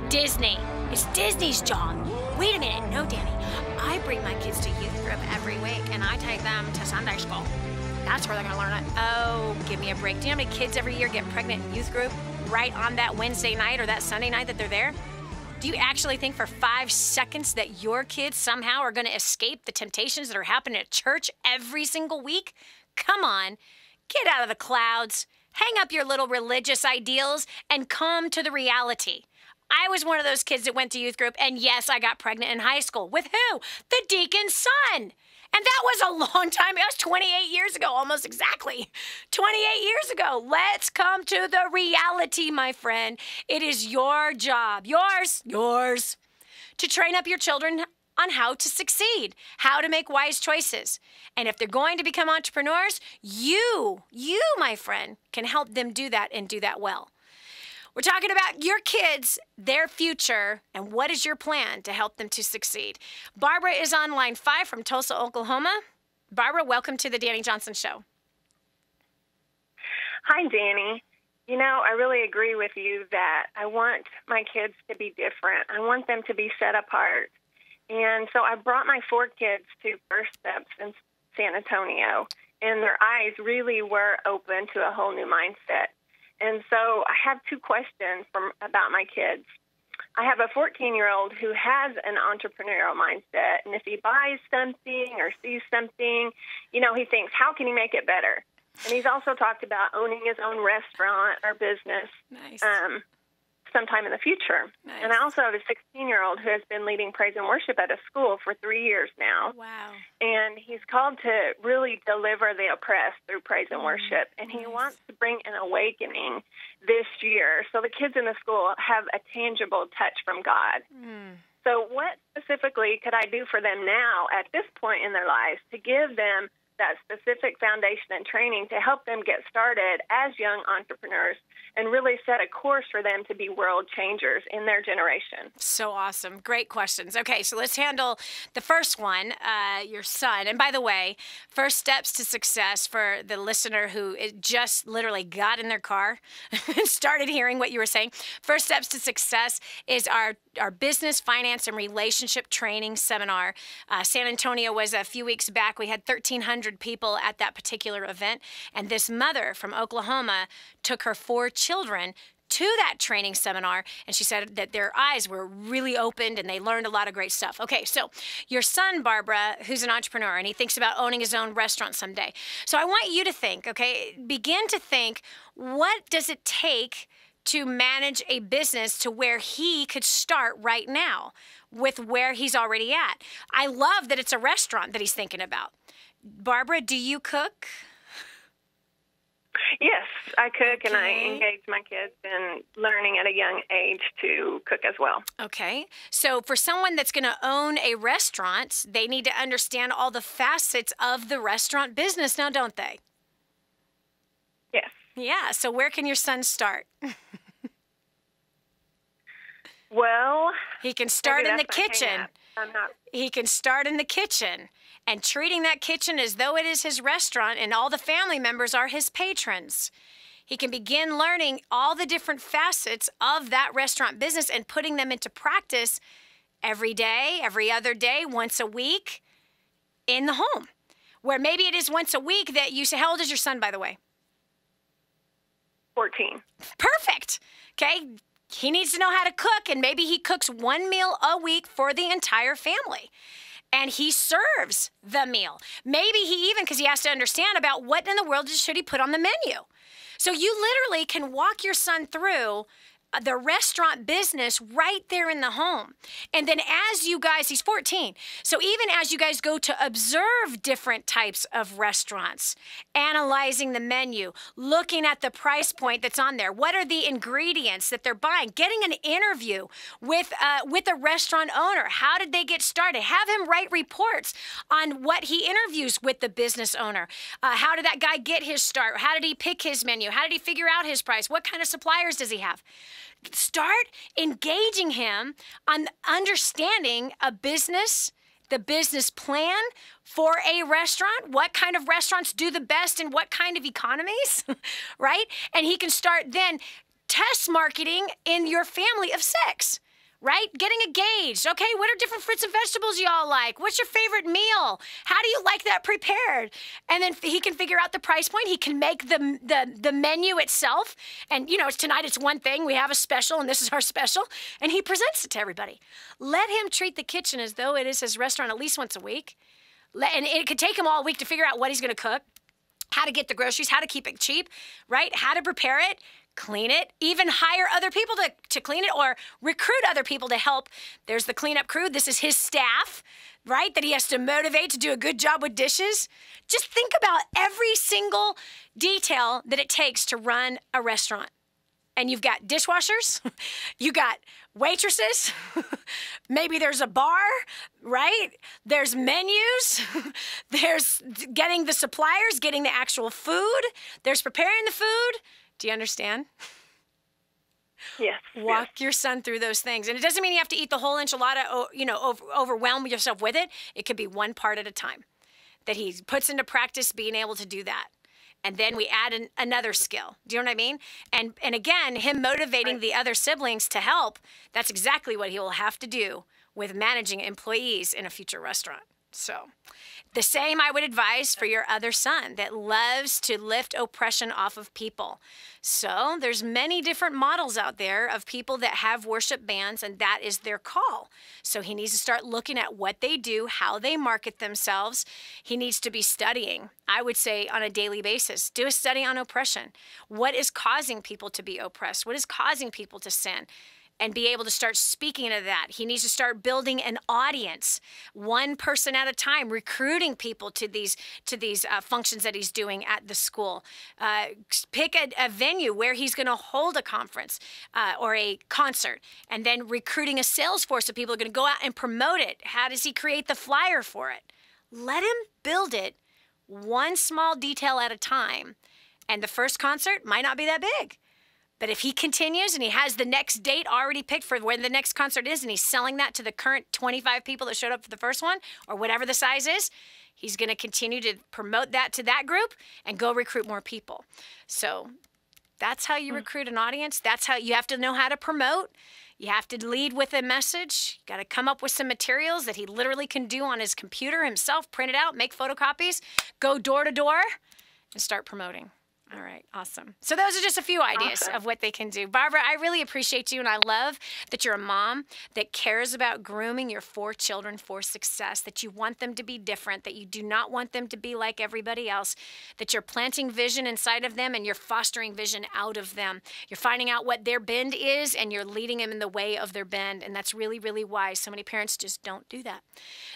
Disney. It's Disney's job. Wait a minute. No, Dani. I bring my kids to youth group every week, and I take them to Sunday school. That's where they're going to learn it. Oh, give me a break. Do you know how many kids every year get pregnant in youth group right on that Wednesday night or that Sunday night that they're there? Do you actually think for 5 seconds that your kids somehow are going to escape the temptations that are happening at church every single week? Come on. Get out of the clouds. Hang up your little religious ideals and come to the reality. I was one of those kids that went to youth group, and yes, I got pregnant in high school. With who? The deacon's son. And that was a long time. It was 28 years ago, almost exactly. 28 years ago. Let's come to the reality, my friend. It is your job, yours, to train up your children on how to succeed, how to make wise choices. And if they're going to become entrepreneurs, you, my friend, can help them do that and do that well. We're talking about your kids, their future, and what is your plan to help them to succeed. Barbara is on line 5 from Tulsa, Oklahoma. Barbara, welcome to the Dani Johnson Show. Hi, Dani. You know, I really agree with you that I want my kids to be different. I want them to be set apart. And so I brought my 4 kids to First Steps in San Antonio, and their eyes really were open to a whole new mindset. And so I have 2 questions about my kids. I have a 14-year-old who has an entrepreneurial mindset, and if he buys something or sees something, you know, he thinks, how can he make it better? And he's also talked about owning his own restaurant or business. Nice. sometime in the future. Nice. And I also have a 16-year-old who has been leading praise and worship at a school for 3 years now. Wow. And he's called to really deliver the oppressed through praise and worship. And he wants to bring an awakening this year so the kids in the school have a tangible touch from God. So what specifically could I do for them now at this point in their lives to give them that specific foundation and training to help them get started as young entrepreneurs and really set a course for them to be world changers in their generation? So awesome. Great questions. Okay, so let's handle the first one, your son. And by the way, first steps to success for the listener who just literally got in their car and started hearing what you were saying. First steps to success is our business, finance, and relationship training seminar. San Antonio was a few weeks back. We had 1,300 people at that particular event. And this mother from Oklahoma took her 4 children to that training seminar, and she said that their eyes were really opened and they learned a lot of great stuff. Okay, so your son, Barbara, who's an entrepreneur, and he thinks about owning his own restaurant someday. So I want you to think, okay, begin to think, what does it take to manage a business to where he could start right now with where he's already at? I love that it's a restaurant that he's thinking about. Barbara, do you cook? Yes, I cook, and I engage my kids in learning at a young age to cook as well. Okay. So for someone that's going to own a restaurant, they need to understand all the facets of the restaurant business now, don't they? Yes. Yeah. So where can your son start? Well, he can start in the kitchen. I'm not. He can start in the kitchen and treating that kitchen as though it is his restaurant and all the family members are his patrons. He can begin learning all the different facets of that restaurant business and putting them into practice every day, every other day, once a week in the home. Where maybe it is once a week that you say, how old is your son, by the way? 14. Perfect. Okay. He needs to know how to cook, and maybe he cooks 1 meal a week for the entire family. And he serves the meal. Maybe he even, because he has to understand about what in the world should he put on the menu. So you literally can walk your son through the restaurant business right there in the home. And then as you guys, he's 14, so even as you guys go to observe different types of restaurants, analyzing the menu, looking at the price point that's on there, what are the ingredients that they're buying, getting an interview with a restaurant owner, how did they get started, have him write reports on what he interviews with the business owner. How did that guy get his start? How did he pick his menu? How did he figure out his price? What kind of suppliers does he have? Start engaging him on understanding a business, the business plan for a restaurant, what kind of restaurants do the best in what kind of economies, right? And he can start then test marketing in your family of 6. Right? Getting a gauge. Okay, what are different fruits and vegetables y'all like? What's your favorite meal? How do you like that prepared? And then he can figure out the price point. He can make the menu itself. And, you know, tonight it's one thing. We have a special, and this is our special. And he presents it to everybody. Let him treat the kitchen as though it is his restaurant at least once a week. And it could take him all week to figure out what he's going to cook, how to get the groceries, how to keep it cheap, right? How to prepare it. Clean it, even hire other people to clean it or recruit other people to help. There's the cleanup crew. This is his staff, right, that he has to motivate to do a good job with dishes. Just think about every single detail that it takes to run a restaurant. And you've got dishwashers, you got waitresses, maybe there's a bar, right? There's menus, there's getting the suppliers, getting the actual food, there's preparing the food. Do you understand? Yes. Walk your son through those things. And it doesn't mean you have to eat the whole enchilada, overwhelm yourself with it. It could be one part at a time that he puts into practice being able to do that. And then we add another skill. Do you know what I mean? And again, him motivating the other siblings to help, that's exactly what he will have to do with managing employees in a future restaurant. So the same I would advise for your other son that loves to lift oppression off of people. So there's many different models out there of people that have worship bands, and that is their call. So he needs to start looking at what they do, how they market themselves. He needs to be studying, I would say, on a daily basis. Do a study on oppression. What is causing people to be oppressed? What is causing people to sin? And be able to start speaking to that. He needs to start building an audience, one person at a time, recruiting people to these functions that he's doing at the school. Pick a venue where he's going to hold a conference or a concert, and then recruiting a sales force of people who are going to go out and promote it. How does he create the flyer for it? Let him build it one small detail at a time. And the first concert might not be that big. But if he continues and he has the next date already picked for when the next concert is, and he's selling that to the current 25 people that showed up for the first one, or whatever the size is, he's going to continue to promote that to that group and go recruit more people. So that's how you recruit an audience. That's how you have to know how to promote. You have to lead with a message. You got to come up with some materials that he literally can do on his computer himself, print it out, make photocopies, go door to door, and start promoting. All right, awesome. So those are just a few ideas of what they can do. Barbara, I really appreciate you, and I love that you're a mom that cares about grooming your 4 children for success, that you want them to be different, that you do not want them to be like everybody else, that you're planting vision inside of them and you're fostering vision out of them. You're finding out what their bend is, and you're leading them in the way of their bend, and that's really, really wise. So many parents just don't do that.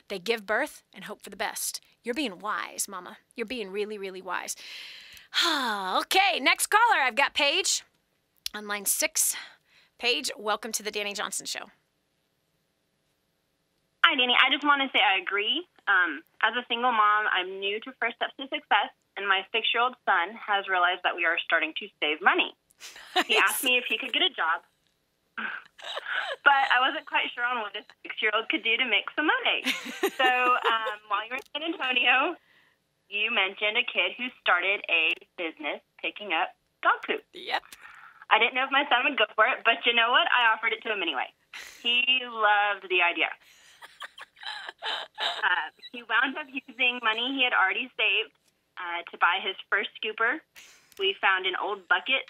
They give birth and hope for the best. You're being wise, Mama. You're being really, really wise. Okay, next caller. I've got Paige on line 6. Paige, welcome to the Dani Johnson Show. Hi, Dani. I just want to say I agree. As a single mom, I'm new to First Steps to Success, and my 6-year-old son has realized that we are starting to save money. Nice. He asked me if he could get a job, but I wasn't quite sure on what a 6-year-old could do to make some money. So while you were in San Antonio, you mentioned a kid who started a business picking up dog poop. Yep. I didn't know if my son would go for it, but you know what? I offered it to him anyway. He loved the idea. He wound up using money he had already saved to buy his first scooper. We found an old bucket.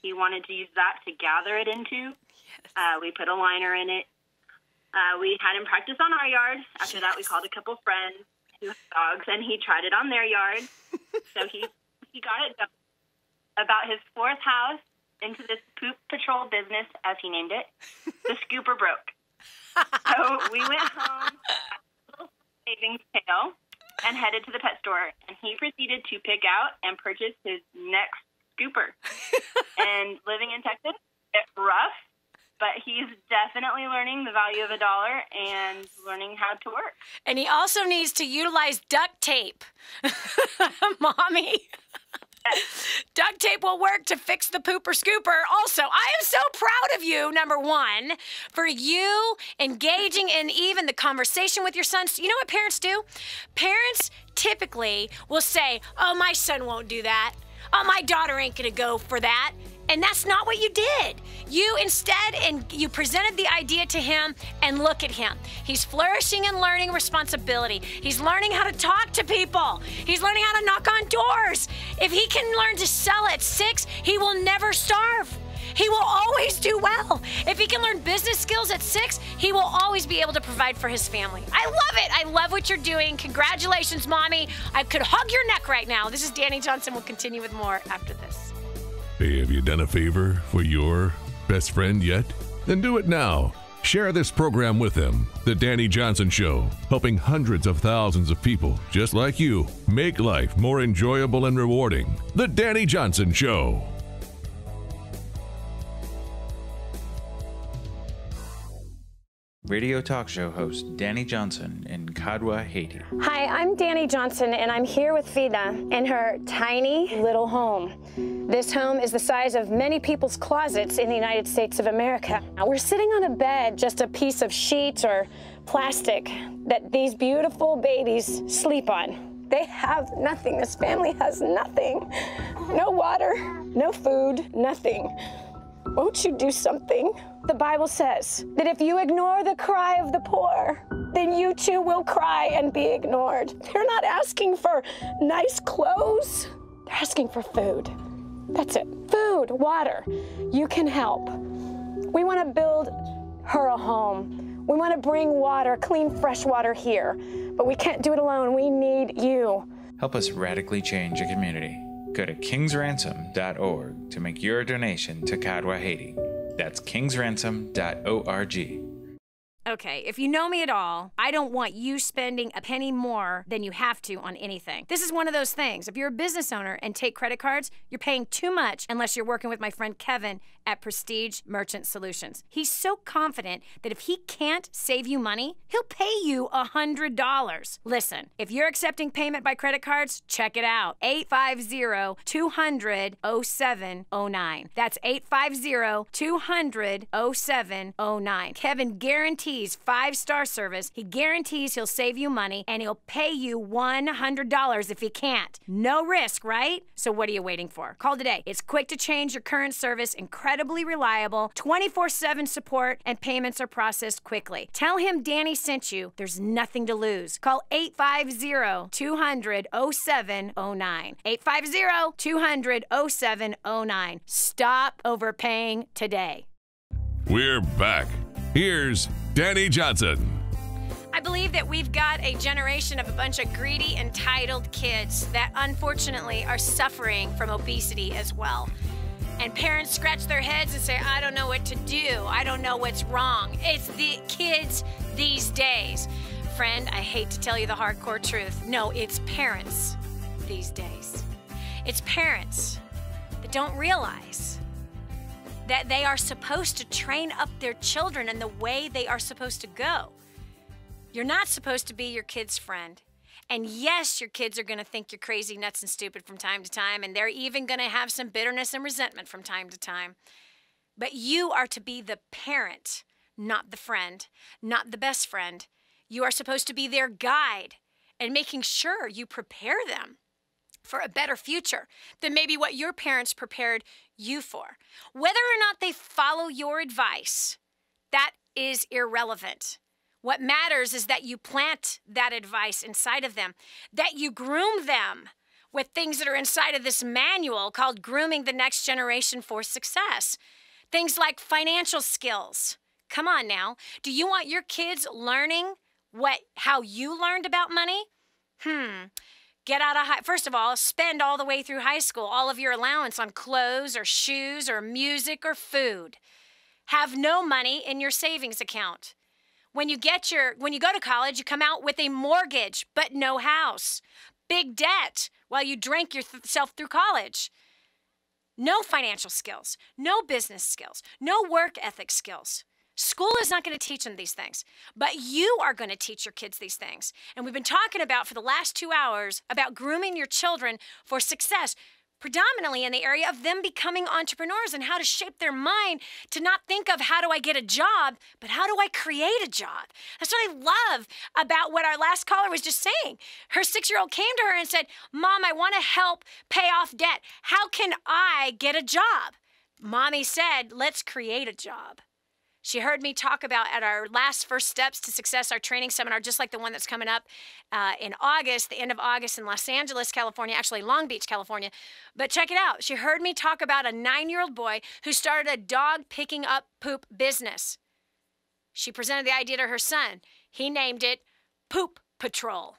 He wanted to use that to gather it into. Yes. We put a liner in it. We had him practice on our yard. After that, we called a couple friends who have dogs, and he tried it on their yard. So he got it done. About his 4th house into this poop patrol business, as he named it, the scooper broke. So we went home, got a little savings pail, and headed to the pet store. And he proceeded to pick out and purchase his next scooper. And living in Texas, it's rough, but he's definitely learning the value of $1 and learning how to work. And he also needs to utilize duct tape. Mommy. Duct tape will work to fix the pooper scooper. Also, I am so proud of you, number one, for you engaging in even the conversation with your sons. You know what parents do? Parents typically will say, oh, my son won't do that. Oh, my daughter ain't going to go for that. And that's not what you did. You instead, and you presented the idea to him, and look at him. He's flourishing and learning responsibility. He's learning how to talk to people. He's learning how to knock on doors. If he can learn to sell at 6, he will never starve. He will always do well. If he can learn business skills at 6, he will always be able to provide for his family. I love it. I love what you're doing. Congratulations, Mommy. I could hug your neck right now. This is Dani Johnson. We'll continue with more after this. Hey, have you done a favor for your best friend yet? Then do it now. Share this program with them. The Dani Johnson Show, helping hundreds of thousands of people just like you make life more enjoyable and rewarding. The Dani Johnson Show. Radio talk show host Dani Johnson in Kadwa, Haiti. Hi, I'm Dani Johnson, and I'm here with Vida in her tiny little home. This home is the size of many people's closets in the United States of America. Now, we're sitting on a bed, just a piece of sheet or plastic that these beautiful babies sleep on. They have nothing. This family has nothing. No water, no food, nothing. won't you do something? The Bible says that if you ignore the cry of the poor, then you too will cry and be ignored. They're not asking for nice clothes. They're asking for food. That's it. Food, water. You can help. We want to build her a home. We want to bring water, clean, fresh water here. But we can't do it alone. We need you. Help us radically change a community. Go to kingsransom.org to make your donation to Kadwa, Haiti. That's kingsransom.org. Okay, if you know me at all, I don't want you spending a penny more than you have to on anything. This is one of those things. If you're a business owner and take credit cards, you're paying too much unless you're working with my friend Kevin at Prestige Merchant Solutions. He's so confident that if he can't save you money, he'll pay you $100. Listen, if you're accepting payment by credit cards, check it out. 850-200-0709. That's 850-200-0709. Kevin guarantees 5-star service. He guarantees he'll save you money, and he'll pay you $100 if he can't. No risk, right? So what are you waiting for? Call today. It's quick to change your current service, incredibly reliable, 24/7 support, and payments are processed quickly. Tell him Danny sent you. There's nothing to lose. Call 850-200-0709. 850-200-0709. Stop overpaying today. We're back. Here's Dani Johnson. I believe that we've got a generation of a bunch of greedy, entitled kids that unfortunately are suffering from obesity as well. And parents scratch their heads and say, I don't know what to do. I don't know what's wrong. It's the kids these days. Friend, I hate to tell you the hardcore truth. No, it's parents these days. It's parents that don't realize that they are supposed to train up their children in the way they are supposed to go. You're not supposed to be your kid's friend. And yes, your kids are going to think you're crazy, nuts, and stupid from time to time, and they're even going to have some bitterness and resentment from time to time. But you are to be the parent, not the friend, not the best friend. You are supposed to be their guide and making sure you prepare them for a better future than maybe what your parents prepared you for. Whether or not they follow your advice, that is irrelevant. What matters is that you plant that advice inside of them, that you groom them with things that are inside of this manual called Grooming the Next Generation for Success. Things like financial skills. Come on now. Do you want your kids learning how you learned about money? Get out of first of all, spend all the way through high school all of your allowance on clothes or shoes or music or food. Have no money in your savings account. When you go to college, you come out with a mortgage, but no house. Big debt while you drank yourself through college. No financial skills, no business skills, no work ethic skills. School is not going to teach them these things, but you are going to teach your kids these things. And we've been talking about for the last 2 hours about grooming your children for success, predominantly in the area of them becoming entrepreneurs and how to shape their mind to not think of how do I get a job, but how do I create a job? That's what I love about what our last caller was just saying. Her 6-year-old came to her and said, Mom, I want to help pay off debt. How can I get a job? Mommy said, let's create a job. She heard me talk about at our last First Steps to Success, our training seminar, just like the one that's coming up in August, the end of August in Los Angeles, California, actually Long Beach, California. But check it out. She heard me talk about a 9-year-old boy who started a dog picking up poop business. She presented the idea to her son. He named it Poop Patrol.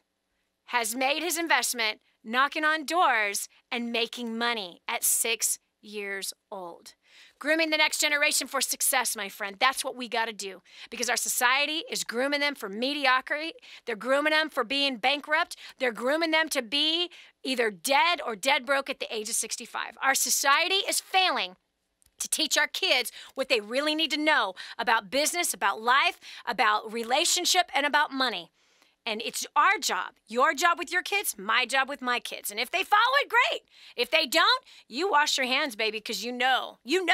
Has made his investment, knocking on doors and making money at 6 years old. Grooming the next generation for success, my friend. That's what we got to do because our society is grooming them for mediocrity. They're grooming them for being bankrupt. They're grooming them to be either dead or dead broke at the age of 65. Our society is failing to teach our kids what they really need to know about business, about life, about relationship, and about money. And it's our job, your job with your kids, my job with my kids. And if they follow it, great. If they don't, you wash your hands, baby, because you know you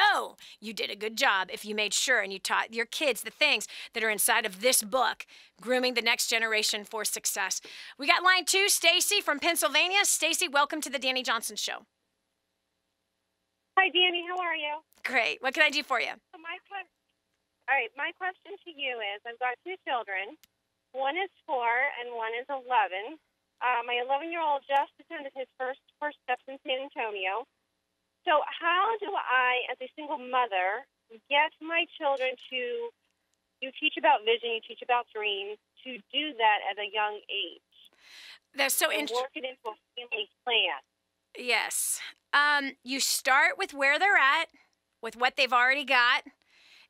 did a good job if you made sure and you taught your kids the things that are inside of this book, Grooming the Next Generation for Success. We got line 2, Stacy from Pennsylvania. Stacy, welcome to the Dani Johnson Show. Hi, Dani. How are you? Great. What can I do for you? So all right, my question to you is, I've got 2 children. One is 4 and one is 11. My 11-year-old just attended his first steps in San Antonio. So how do I, as a single mother, get my children to, you teach about vision, you teach about dreams, to do that at a young age? That's so interesting. Work it into a family plan. Yes. You start with where they're at, with what they've already got,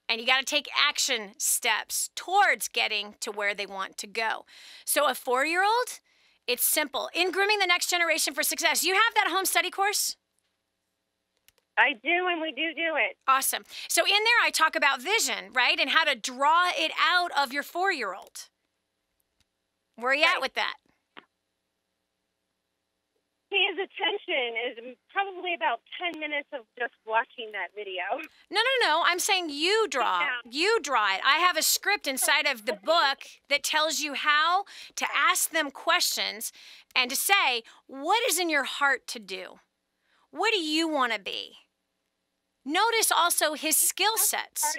and you got to take action steps towards getting to where they want to go. So a 4-year-old, it's simple. In Grooming the Next Generation for Success, you have that home study course? I do, and we do it. Awesome. So in there, I talk about vision, right, and how to draw it out of your 4-year-old. Where are you at with that? His attention is probably about 10 minutes of just watching that video. No. I'm saying you draw. You draw it. I have a script inside of the book that tells you how to ask them questions and to say, what is in your heart to do? What do you want to be? Notice also his skill sets.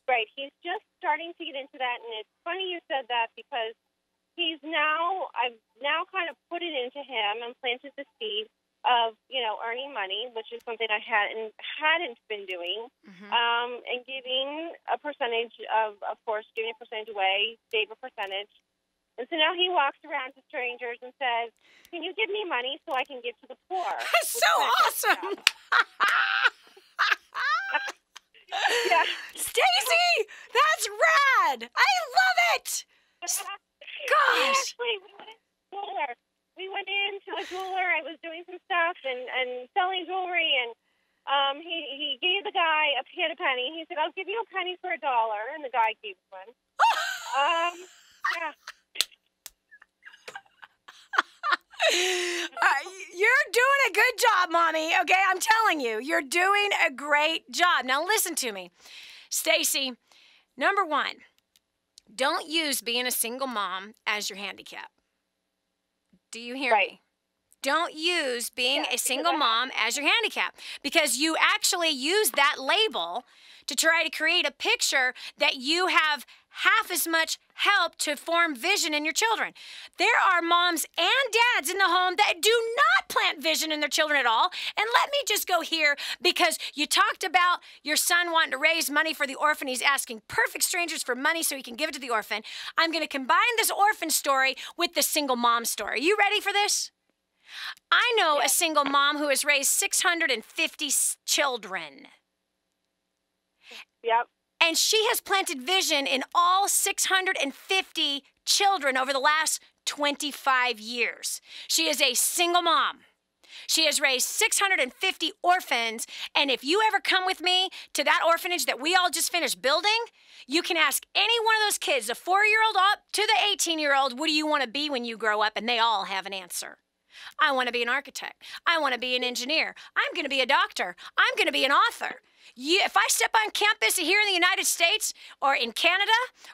Right. He's just starting to get into that. And it's funny you said that because I've now kind of put it into him and planted the seed of, earning money, which is something I hadn't been doing, and giving a percentage of course, giving a percentage away, save a percentage. And so now he walks around to strangers and says, can you give me money so I can give to the poor? That's so awesome. Yeah. Stacy, that's rad. I love it. Gosh. We went into a jeweler. I was doing some stuff and selling jewelry, and he gave the guy he had a penny. He said, I'll give you a penny for $1, and the guy gave one. Yeah. You're doing a good job, Mommy. Okay, I'm telling you, you're doing a great job. Now listen to me. Stacy, number 1, don't use being a single mom as your handicap. Do you hear me? Don't use being a single mom as your handicap, because you actually use that label to try to create a picture that you have half as much help to form vision in your children. There are moms and dads in the home that do not plant vision in their children at all. And let me just go here, because you talked about your son wanting to raise money for the orphan. He's asking perfect strangers for money so he can give it to the orphan. I'm going to combine this orphan story with the single mom story. Are you ready for this? I know a single mom who has raised 650 children. Yep. And she has planted vision in all 650 children over the last 25 years. She is a single mom. She has raised 650 orphans. And if you ever come with me to that orphanage that we all just finished building, you can ask any one of those kids, the 4-year-old up to the 18-year-old, what do you want to be when you grow up? And they all have an answer. I want to be an architect. I want to be an engineer. I'm going to be a doctor. I'm going to be an author. If I step on campus here in the United States or in Canada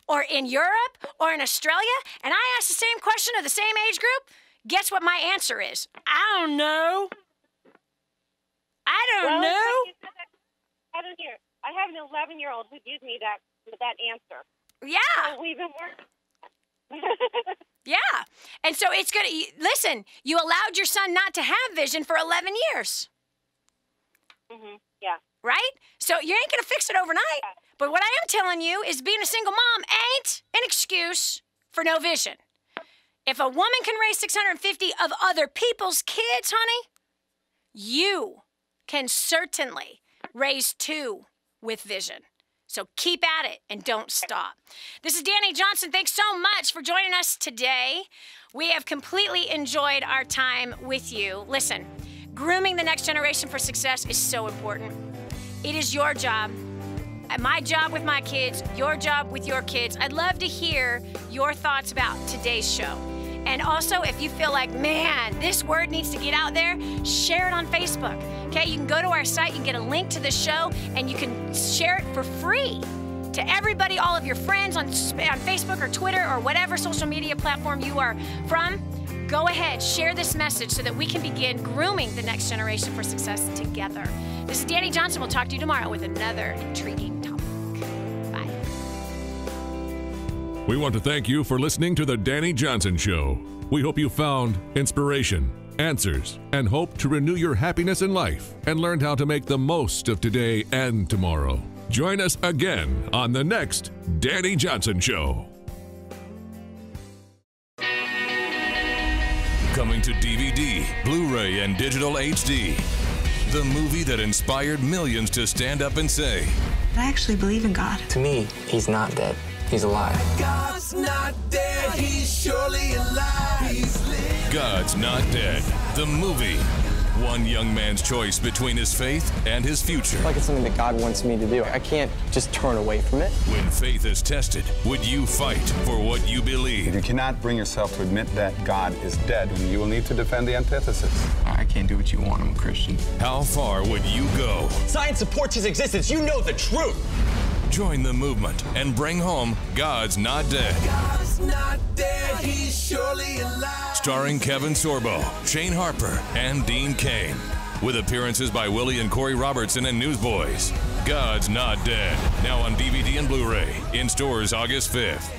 or in Europe or in Australia and I ask the same question of the same age group, guess what my answer is? I don't know. I don't know. I don't hear. I have an 11-year-old who gives me that answer. Yeah. So we've been working. Yeah. And so it's going to, listen, you allowed your son not to have vision for 11 years. Yeah. Right? So you ain't going to fix it overnight. But what I am telling you is being a single mom ain't an excuse for no vision. If a woman can raise 650 of other people's kids, honey, you can certainly raise 2 with vision. So keep at it and don't stop. This is Dani Johnson. Thanks so much for joining us today. We have completely enjoyed our time with you. Listen, grooming the next generation for success is so important. It is your job, my job with my kids, your job with your kids. I'd love to hear your thoughts about today's show. And also, if you feel like, man, this word needs to get out there, share it on Facebook. Okay, you can go to our site, you can get a link to the show, and you can share it for free to everybody, all of your friends on Facebook or Twitter or whatever social media platform you are from. Go ahead, share this message so that we can begin grooming the next generation for success together. This is Dani Johnson. We'll talk to you tomorrow with another intriguing topic. Bye. We want to thank you for listening to The Dani Johnson Show. We hope you found inspiration, answers, and hope to renew your happiness in life and learned how to make the most of today and tomorrow. Join us again on the next Dani Johnson Show. Coming to DVD, Blu-ray, and digital HD. The movie that inspired millions to stand up and say, I actually believe in God. To me, he's not dead. He's alive. God's not dead, he's surely alive. He's living. God's Not Dead, the movie. One young man's choice between his faith and his future. Like it's something that God wants me to do. I can't just turn away from it. When faith is tested, would you fight for what you believe? You cannot bring yourself to admit that God is dead, and you will need to defend the antithesis. I can't do what you want. I'm a Christian. How far would you go? Science supports his existence. You know the truth. Join the movement and bring home God's Not Dead. God's not dead, he's surely alive. Starring Kevin Sorbo, Shane Harper, and Dean Cain. With appearances by Willie and Corey Robertson and Newsboys. God's Not Dead. Now on DVD and Blu-ray. In stores August 5th.